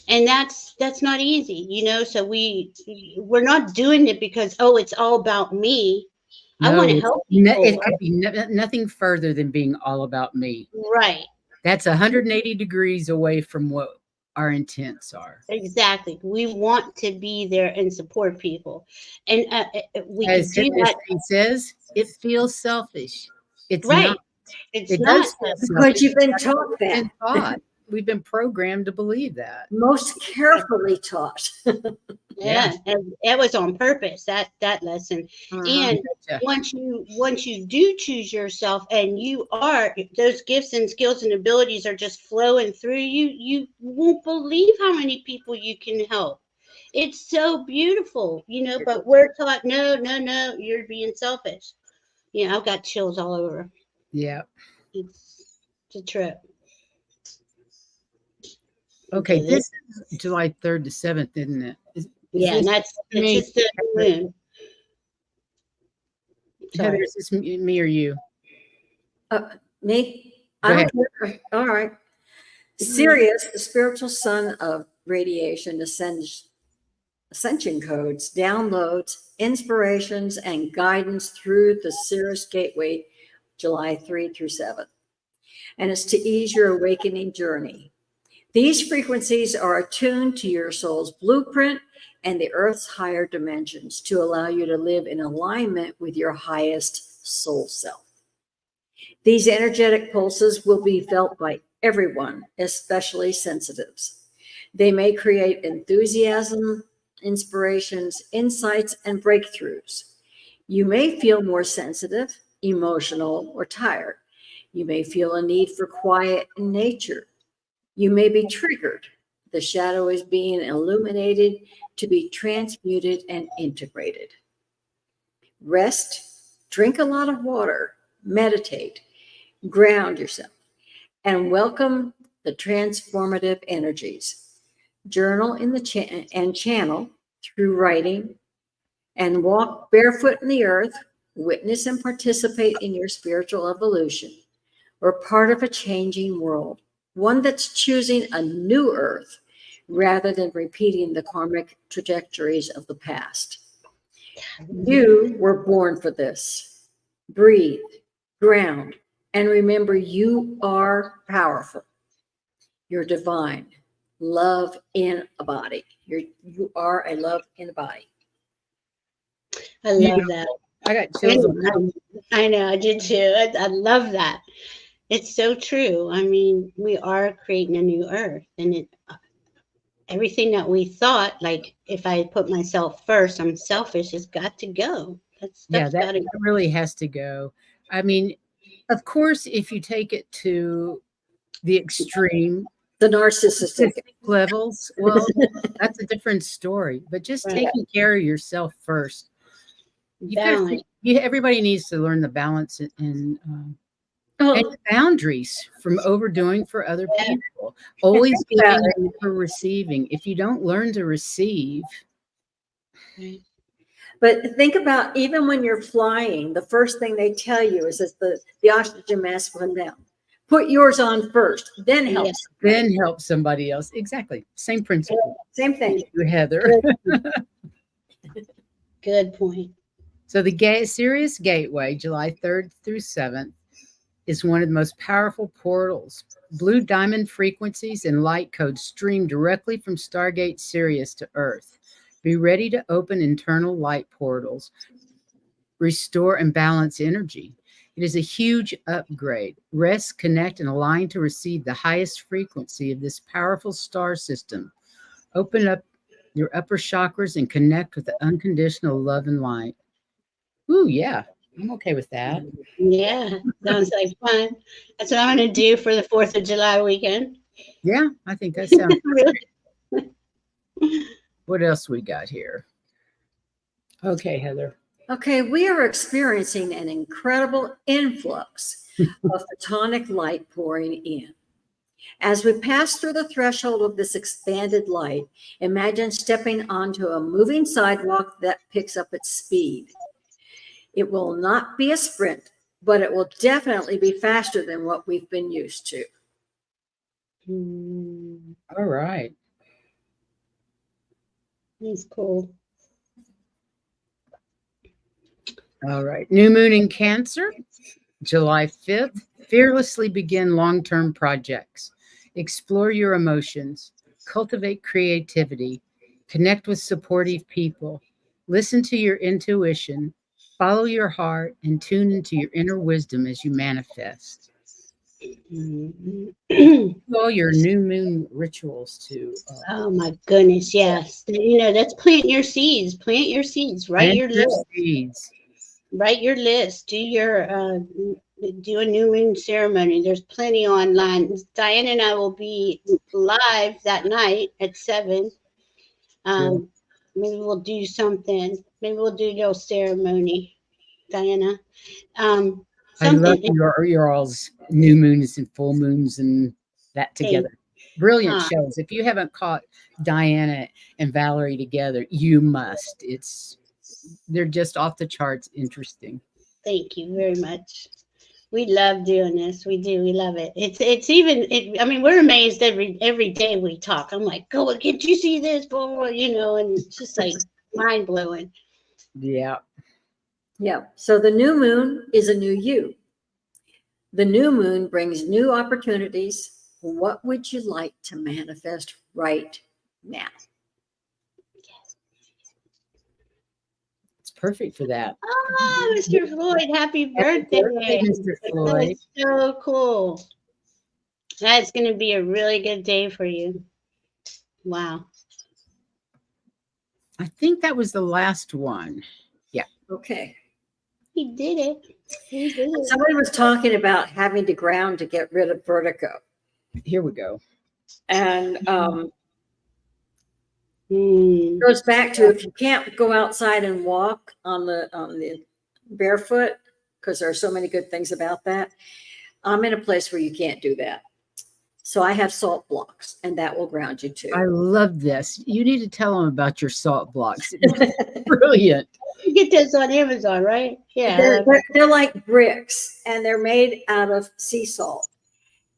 and that's not easy, so we're not doing it because, oh, it's all about me. I want to help people. It could be nothing further than being all about me. Right. That's 180 degrees away from what our intents are. Exactly. We want to be there and support people, and we As can do that. He says, it feels selfish. It's Right. not. It's It not. does feel But selfish. you've been taught that. We've been programmed to believe that. Most carefully taught. Yeah, and it was on purpose, that lesson. And Gotcha. once you do choose yourself, and you are, those gifts and skills and abilities are just flowing through you, you won't believe how many people you can help. It's so beautiful, but we're taught, no, you're being selfish. I've got chills all over. Yeah. It's a trip. Okay, this is July 3rd to 7th, isn't it? Yeah, and that's just the moon. Heather, is this me or you? Me? Go ahead. All right. Sirius, the spiritual son of radiation, ascension codes, downloads, inspirations, and guidance through the Sirius Gateway, July 3 through 7. And it's to ease your awakening journey. These frequencies are attuned to your soul's blueprint and the earth's higher dimensions to allow you to live in alignment with your highest soul self. These energetic pulses will be felt by everyone, especially sensitives. They may create enthusiasm, inspirations, insights, and breakthroughs. You may feel more sensitive, emotional, or tired. You may feel a need for quiet and nature. You may be triggered. The shadow is being illuminated to be transmuted and integrated. Rest, drink a lot of water, meditate, ground yourself, and welcome the transformative energies. Journal in the and channel through writing, and walk barefoot in the earth. Witness and participate in your spiritual evolution. We're part of a changing world, one that's choosing a new earth rather than repeating the karmic trajectories of the past. You were born for this. Breathe, ground, and remember you are powerful. You're divine. Love in a body. You are a love in a body. I love that. I got chills. I know, I did too. I love that. It's so true. I mean, we are creating a new earth, and everything that we thought, like if I put myself first, I'm selfish, has got to go. That really has to go. I mean, of course, if you take it to the extreme, the narcissistic levels, well, that's a different story. But just taking care of yourself first. Everybody needs to learn the balance and boundaries from overdoing for other people. Always giving for receiving. If you don't learn to receive. But think about, even when you're flying, the first thing they tell you is that the oxygen mask went down. Put yours on first, then help. Then help somebody else. Exactly. Same principle. Same thing. Thank you, Heather. Good point. So the Sirius Gateway, July 3rd through 7th, is one of the most powerful portals. Blue diamond frequencies and light codes stream directly from Stargate Sirius to Earth. Be ready to open internal light portals, restore and balance energy. It is a huge upgrade. Rest, connect, and align to receive the highest frequency of this powerful star system. Open up your upper chakras and connect with the unconditional love and light. Ooh, yeah. I'm okay with that. Yeah, sounds like fun. That's what I'm going to do for the 4th of July weekend. Yeah, I think that sounds really. What else we got here? Okay, Heather. Okay, we are experiencing an incredible influx of photonic light pouring in. As we pass through the threshold of this expanded light, imagine stepping onto a moving sidewalk that picks up its speed. It will not be a sprint, but it will definitely be faster than what we've been used to. All right. That's cool. All right. New moon in Cancer, July 5th. Fearlessly begin long-term projects. Explore your emotions. Cultivate creativity. Connect with supportive people. Listen to your intuition. Follow your heart and tune into your inner wisdom as you manifest. All your new moon rituals to Oh my goodness, yes. You know, that's plant your seeds. Plant your seeds. Write your list. seeds. Write your list. Do your do a new moon ceremony. There's plenty online. Diane and I will be live that night at 7. Maybe we'll do something. Maybe we'll do a little ceremony, Diana. I love your all's new moons and full moons and that together. Brilliant shows. If you haven't caught Diana and Valerie together, you must. They're just off the charts interesting. Thank you very much. We love doing this. We do. We love it. It's even. I mean, we're amazed every day we talk. I'm like, "Go, can't you see this?" Blah, blah, blah, you know, and it's just like mind blowing. Yeah. Yeah. So the new moon is a new you. The new moon brings new opportunities. What would you like to manifest right now? It's perfect for that. Oh, Mr. Floyd, happy birthday, Mr. Floyd. That's so cool. That's going to be a really good day for you. Wow. I think that was the last one. Yeah. Okay. He did it. He did it. Somebody was talking about having to ground to get rid of vertigo. Here we go. And goes back to if you can't go outside and walk on the barefoot, because there are so many good things about that. I'm in a place where you can't do that. So I have salt blocks, and that will ground you too. I love this. You need to tell them about your salt blocks. It's brilliant. You get this on Amazon, right? Yeah. They're like bricks, and they're made out of sea salt.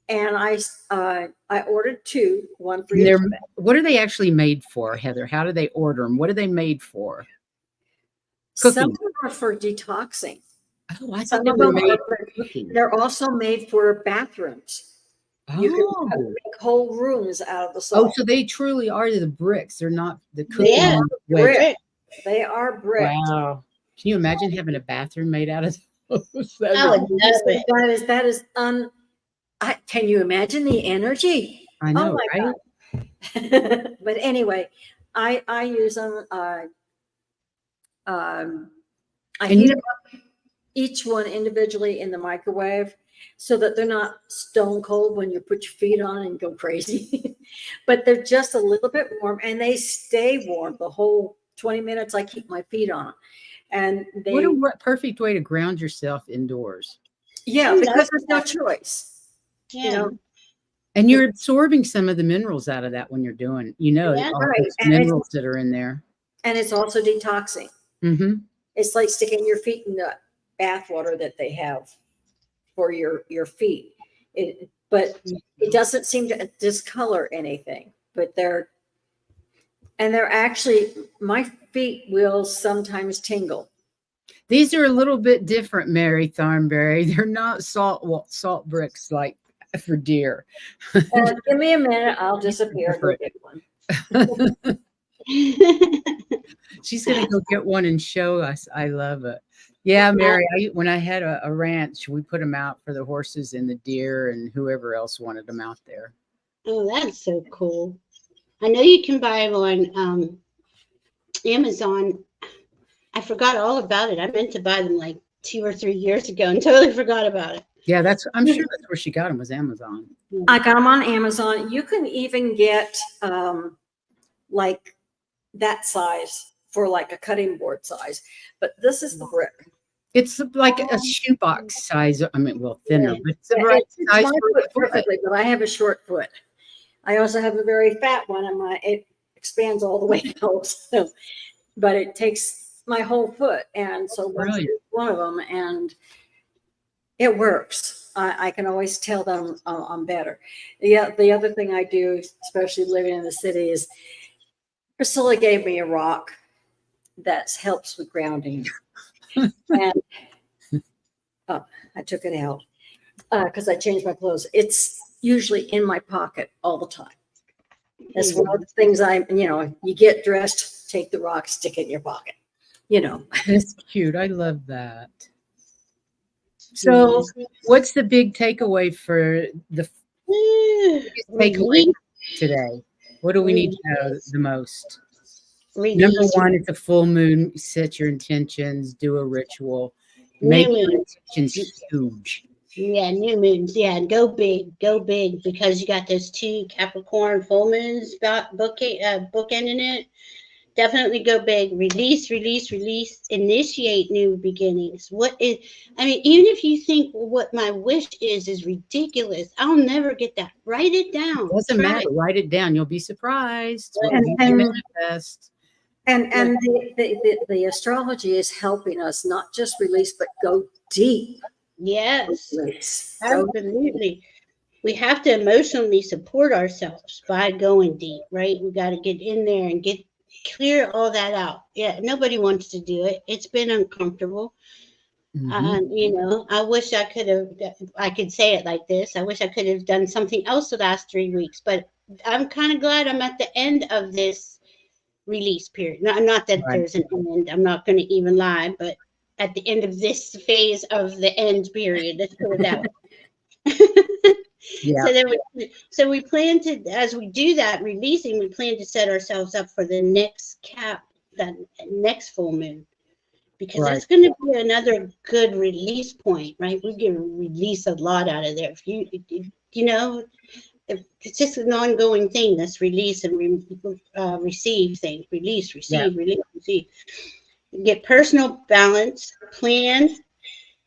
And I ordered 2, one for each. What are they actually made for, Heather? How do they order them? What are they made for? Some of them are for detoxing. Oh, I thought they were made for cooking. They're also made for bathrooms. Oh. You can make whole rooms out of the salt. Oh, so they truly are the bricks. They're not the cooking. Yeah, brick. They are bricks. Wow. Can you imagine having a bathroom made out of those? I would love it. That is can you imagine the energy? I know, right? God. But anyway, I use them. I heat them up, each one individually in the microwave, so that they're not stone cold when you put your feet on and go crazy. But they're just a little bit warm, and they stay warm the whole 20 minutes I keep my feet on. And what a perfect way to ground yourself indoors. Yeah, because there's no choice. Yeah. You know, and you're absorbing some of the minerals out of that when you're doing, all those minerals that are in there. And it's also detoxing. Mm-hmm. It's like sticking your feet in the bath water that they have for your feet. But it doesn't seem to discolor anything. But they're actually, my feet will sometimes tingle. These are a little bit different, Mary Thornberry. They're not salt bricks like for deer. Give me a minute, I'll disappear. Go get one. She's gonna go get one and show us. I love it. Yeah, Mary. When I had a ranch, we put them out for the horses and the deer and whoever else wanted them out there. Oh, that's so cool. I know you can buy them on Amazon. I forgot all about it. I meant to buy them like 2 or 3 years ago and totally forgot about it. Yeah, I'm sure that's where she got them, was Amazon. I got them on Amazon. You can even get like that size for like a cutting board size, but this is the brick. It's like a shoebox size. I mean, well, thinner, but it's the right size for the foot. Perfectly, but I have a short foot. I also have a very fat one, and it expands all the way out. So, but it takes my whole foot. And so that's Brilliant. one of them, and it works. I can always tell that I'm better. The other thing I do, especially living in the city, is Priscilla gave me a rock that helps with grounding. And I took it out because I changed my clothes. It's usually in my pocket all the time. That's one of the things you get dressed, take the rock, stick it in your pocket. That's cute. I love that. So, what's the big takeaway for the biggest takeaway today? What do we need to know the most? Number one, it's a full moon. Set your intentions. Do a ritual. Make your intentions huge. Yeah, new moons. Yeah, and go big, because you got those 2 Capricorn full moons bookending it. Definitely go big. Release. Initiate new beginnings. Even if you think what my wish is ridiculous, I'll never get that. Write it down. Doesn't matter. Write it down. You'll be surprised. And manifest. And the astrology is helping us not just release, but go deep. Yes, absolutely. We have to emotionally support ourselves by going deep, right? We got to get in there and clear all that out. Yeah, nobody wants to do it. It's been uncomfortable. I wish I could say it like this. I wish I could have done something else the last 3 weeks, but I'm kind of glad I'm at the end of this release period. Not that there's an end. I'm not going to even lie, but at the end of this phase of the end period, let's put it that way. Yeah. So we plan to, as we do that releasing, we plan to set ourselves up for the next the next full moon, because that's going to be another good release point, right? We can release a lot out of there. It's just an ongoing thing. This release and receive thing. Release, receive, release, receive. Get personal balance. Plan.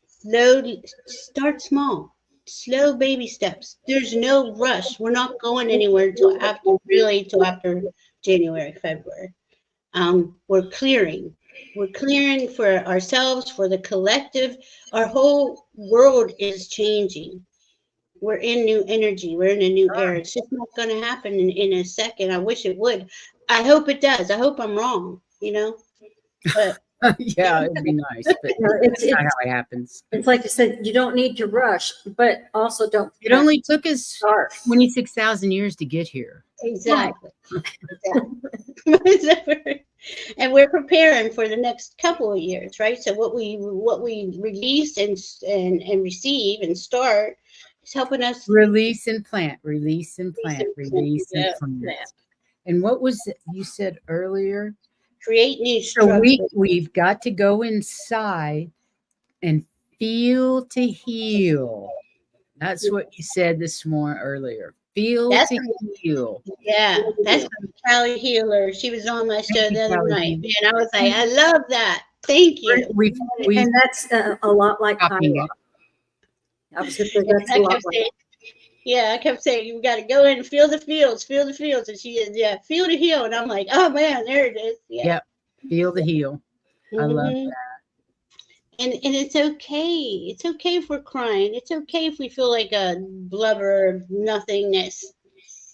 Slowly. Start small. Slow baby steps. There's no rush. We're not going anywhere until after January, February. We're clearing. We're clearing for ourselves, for the collective. Our whole world is changing. We're in new energy. We're in a new era. It's just not going to happen in a second. I wish it would. I hope it does. I hope I'm wrong, But yeah, it'd be nice, but it's not how it happens. It's like you said, you don't need to rush, but also don't. It only took us 26,000 years to get here. Exactly. And we're preparing for the next couple of years, right? So what we release and receive and start is helping us release and plant. And what was it you said earlier? Create new structures. So we've got to go inside and feel to heal. That's what you said this morning earlier. Feel to heal. Yeah, that's from Callie Healer. She was on my show the other night, and I was like, I love that. Thank you. And that's a lot like I was just saying, that's a lot like. Yeah, I kept saying, you got to go in and feel the fields. And she is, feel to heal. And I'm like, oh man, there it is. Yeah. Yep. Feel the heal. I love that. And it's okay. It's okay if we're crying. It's okay if we feel like a blubber nothingness.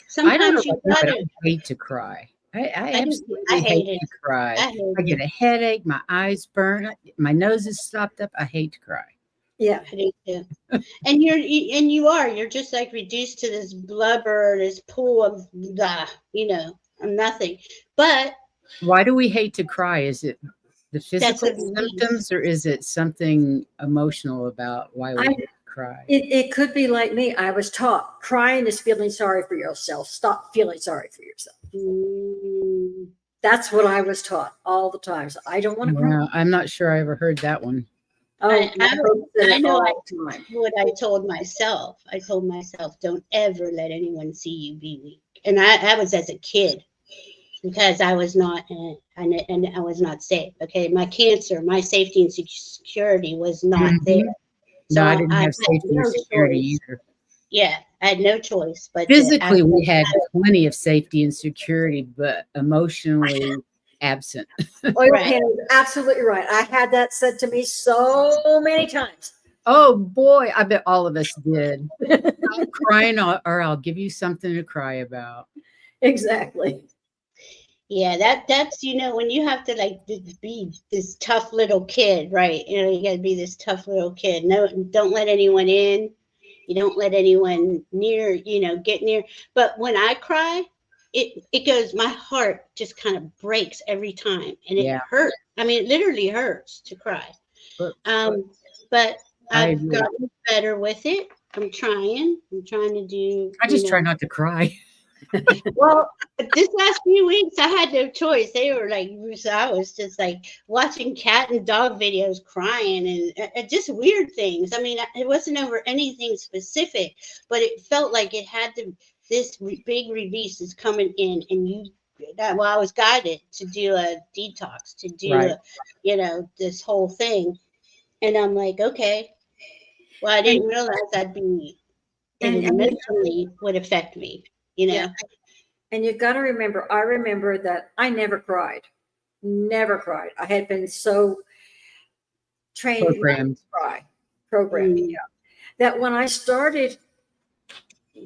Sometimes I hate to cry. I absolutely hate to cry. I get a headache. My eyes burn. My nose is stopped up. I hate to cry. Yeah, I do too. And you're just like reduced to this blubber, this pool of nothing. But why do we hate to cry? Is it the physical symptoms, or is it something emotional about why we hate to cry? It could be like me. I was taught crying is feeling sorry for yourself. Stop feeling sorry for yourself. That's what I was taught all the time. So I don't want to cry. I'm not sure I ever heard that one. I know what I told myself. I told myself, don't ever let anyone see you be weak. And I was as a kid, because I was not, and I was not safe. Okay, my cancer, my safety and security was not there. So I didn't have safety and security either. Yeah, I had no choice. But physically, we had plenty of safety and security, but emotionally, absent. Oil Right. painting is absolutely right. I had that said to me so many times. Oh boy, I bet all of us did. I'm crying, or I'll give you something to cry about. Exactly. Yeah, that's when you have to like be this tough little kid, right? You got to be this tough little kid. No, don't let anyone in. You don't let anyone near, get near. But when I cry, it goes, my heart just kind of breaks every time, and it Yeah. hurts. I mean, it literally hurts to cry. But But I I've agree. gotten better with it. I'm trying to do. I just try not to cry. Well, this last few weeks, I had no choice. They were like, so I was just like watching cat and dog videos, crying, and just weird things. I mean, it wasn't over anything specific, but it felt like it had to. This big release is coming in, and I was guided to do a detox, to do, Right. this whole thing, and I'm like, okay. Well, I didn't realize I'd be, And- it mentally would affect me. Yeah. And you've got to remember, I remember that I never cried. Never cried. I had been so trained not to Programmed. cry. Programmed, yeah. That when I started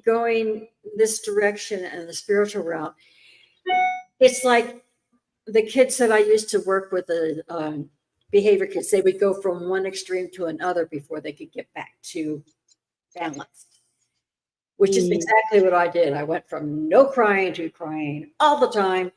going this direction and the spiritual route, it's like the kids that I used to work with, the behavior kids, they would go from one extreme to another before they could get back to balance. Which is exactly what I did. I went from no crying to crying all the time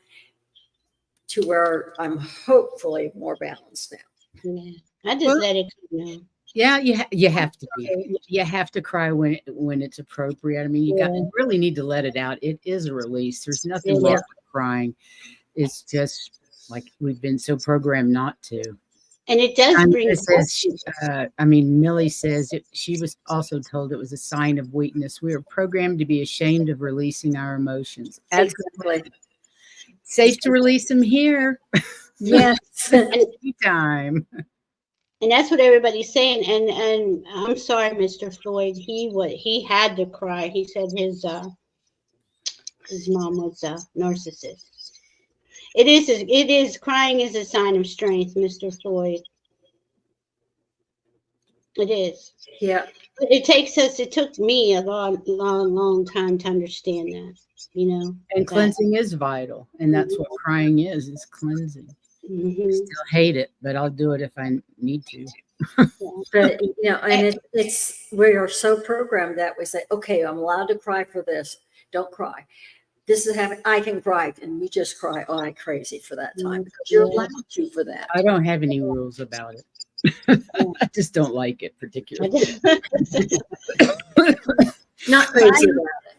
to where I'm hopefully more balanced now. Yeah, I just let it go. Yeah, you have to be. You have to cry when it's appropriate. I mean, you really need to let it out. It is a release. There's nothing wrong with crying. It's just like we've been so programmed not to. And it does bring. Millie says she was also told it was a sign of weakness. We are programmed to be ashamed of releasing our emotions. Exactly. Safe to release them here. Yes. Anytime. And that's what everybody's saying. And I'm sorry, Mr. Floyd. He had to cry. He said his mom was a narcissist. It is crying is a sign of strength, Mr. Floyd. It is. Yeah. It took me a long time to understand that, And cleansing is vital. And that's what crying is cleansing. I still hate it, but I'll do it if I need to. But, and we are so programmed that we say, okay, I'm allowed to cry for this. Don't cry. This is happening. I can cry, and you just cry like crazy for that time because you're allowed to for that. I don't have any rules about it. I just don't like it particularly. Not crazy about it.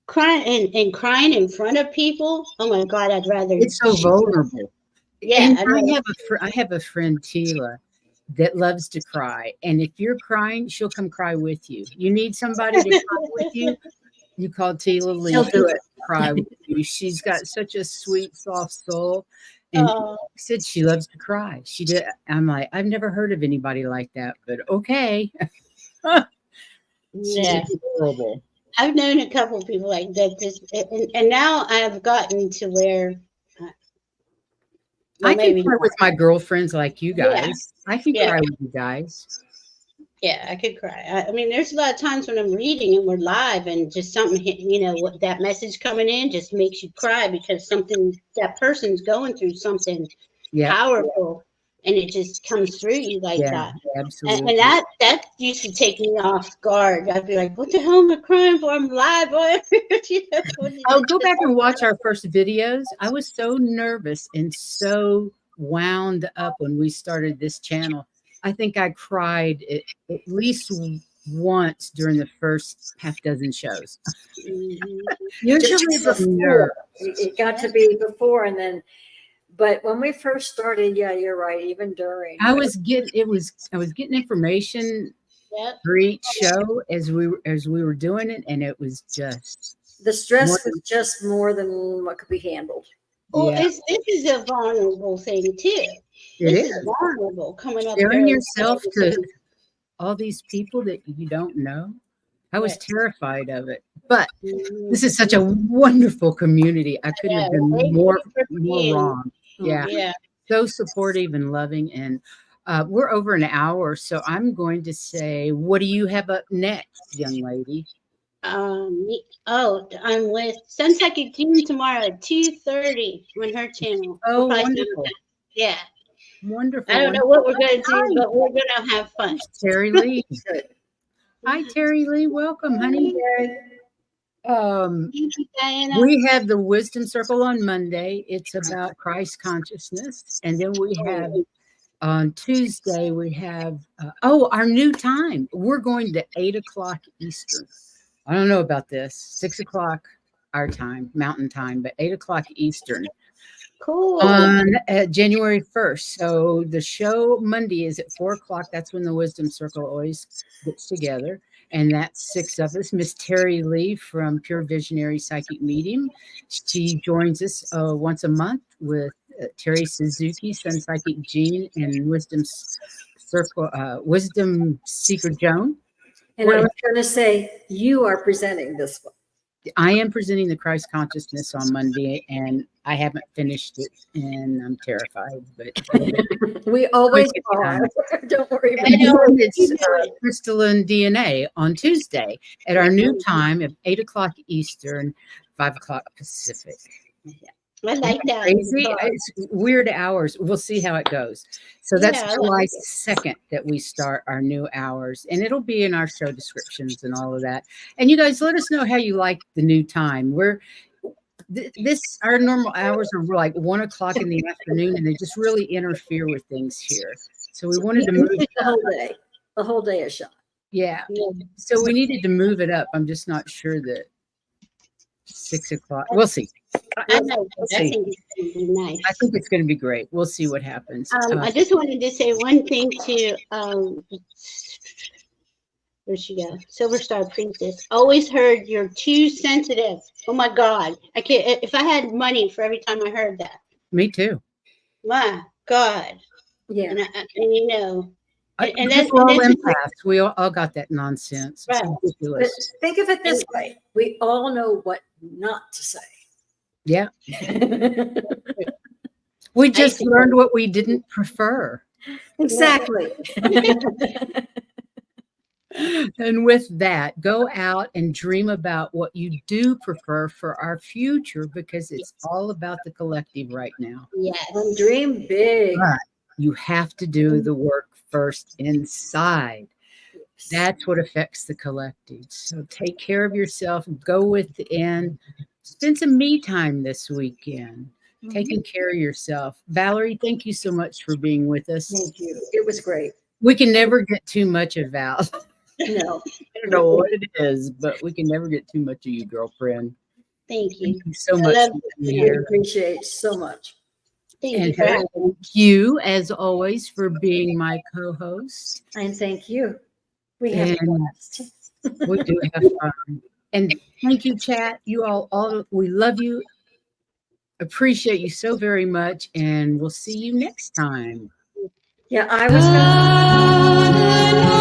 Crying and crying in front of people. Oh my God, I'd rather. It's so vulnerable. Yeah, and I have a friend, Tila, that loves to cry, and if you're crying, she'll come cry with you. You need somebody to cry with you. You call Tila Lee. She'll do it. Cry with you. She's got such a sweet, soft soul. And she said she loves to cry. She did. I'm like, I've never heard of anybody like that, but okay. Yeah. Horrible. I've known a couple of people like that. And now I've gotten to where I can cry with my girlfriends like you guys. Yeah. I can cry with you guys. Yeah, I could cry. I mean, there's a lot of times when I'm reading and we're live and just something, what that message coming in just makes you cry because that person's going through something powerful and it just comes through you like that. Absolutely. And that used to take me off guard. I'd be like, what the hell am I crying for? I'm live. I'll go back and watch our first videos. I was so nervous and so wound up when we started this channel. I think I cried at least once during the first half dozen shows. Usually before. It got to be before and then, but when we first started, yeah, you're right. Even during, I was getting information for each show as we were doing it, and it was just the stress was just more than what could be handled. Well, this is a vulnerable thing too. This is vulnerable coming up. Sharing yourself to all these people that you don't know. I was Yes. terrified of it. But Mhm. this is such a wonderful community. I couldn't have been thank more you for being. wrong. Yeah. Yeah. So supportive and loving. And we're over an hour. So I'm going to say, what do you have up next, young lady? I'm with Sun Psychic June tomorrow at 2:30 on her channel. Oh, We'll probably do wonderful. that. Yeah. Wonderful. I don't know Wonderful. what we're going to do, but we're going to have fun. There's Terry Lee. Good. Hi, Terry Lee. Welcome, honey. Thank you, Diana. We have the Wisdom Circle on Monday. It's about Christ consciousness. And then we have on Tuesday, we have, our new time. We're going to 8 o'clock Eastern. I don't know about this. 6 o'clock our time, Mountain Time, but 8 o'clock Eastern Cool. on January 1st. So the show Monday is at 4 o'clock. That's when the Wisdom Circle always gets together. And that's 6 of us. Miss Terry Lee from Pure Visionary Psychic Medium. She joins us once a month with Terry Suzuki, Sun Psychic Jean, and Wisdom Circle, Wisdom Seeker Joan. And I was going to say, you are presenting this one. I am presenting the Christ consciousness on Monday, and I haven't finished it, and I'm terrified. But We always Quick are. Don't worry about I it. know. it's Crystalline DNA on Tuesday at our new time of 8 o'clock Eastern, 5 o'clock Pacific. I like that. Crazy. It's weird hours. We'll see how it goes. So that's Yeah, I July like it. 2nd that we start our new hours, and it'll be in our show descriptions and all of that. And you guys, let us know how you like the new time. Our normal hours are like 1 o'clock in the afternoon, and they just really interfere with things here. So we wanted to move The whole day. The whole day is shot. Yeah. Yeah. So we needed to move it up. I'm just not sure that 6 o'clock. We'll see. I know. I see. think it's going to be nice. I think it's going to be great. We'll see what happens. I just wanted to say one thing to where'd she go? Silver Star Princess. Always heard you're too sensitive. Oh my God. I can't. If I had money for every time I heard that. Me too. My God. Yeah. And you know. And that's that's all and that's empaths. We all got that nonsense. It's Right. But ridiculous. think of it this way. We all know what not to say. Yeah. We just think learned what we didn't prefer. Exactly. And with that, go out and dream about what you do prefer for our future, because it's all about the collective right now. yes. And dream big. But you have to do the work first inside. That's what affects the collective. So take care of yourself. Go within. Spend some me time this weekend. Taking care of yourself. Valerie, thank you so much for being with us. Thank you. It was great. We can never get too much of Val. No. I don't know what it is, but we can never get too much of you, girlfriend. Thank you. Thank you so I much love for I being here. appreciate so much. Thank you And for having me. thank you, as always, for being my co-host. And thank you. We have And blast. we do have fun. And thank you, chat. You all, we love you. Appreciate you so very much. And we'll see you next time. Yeah, I was.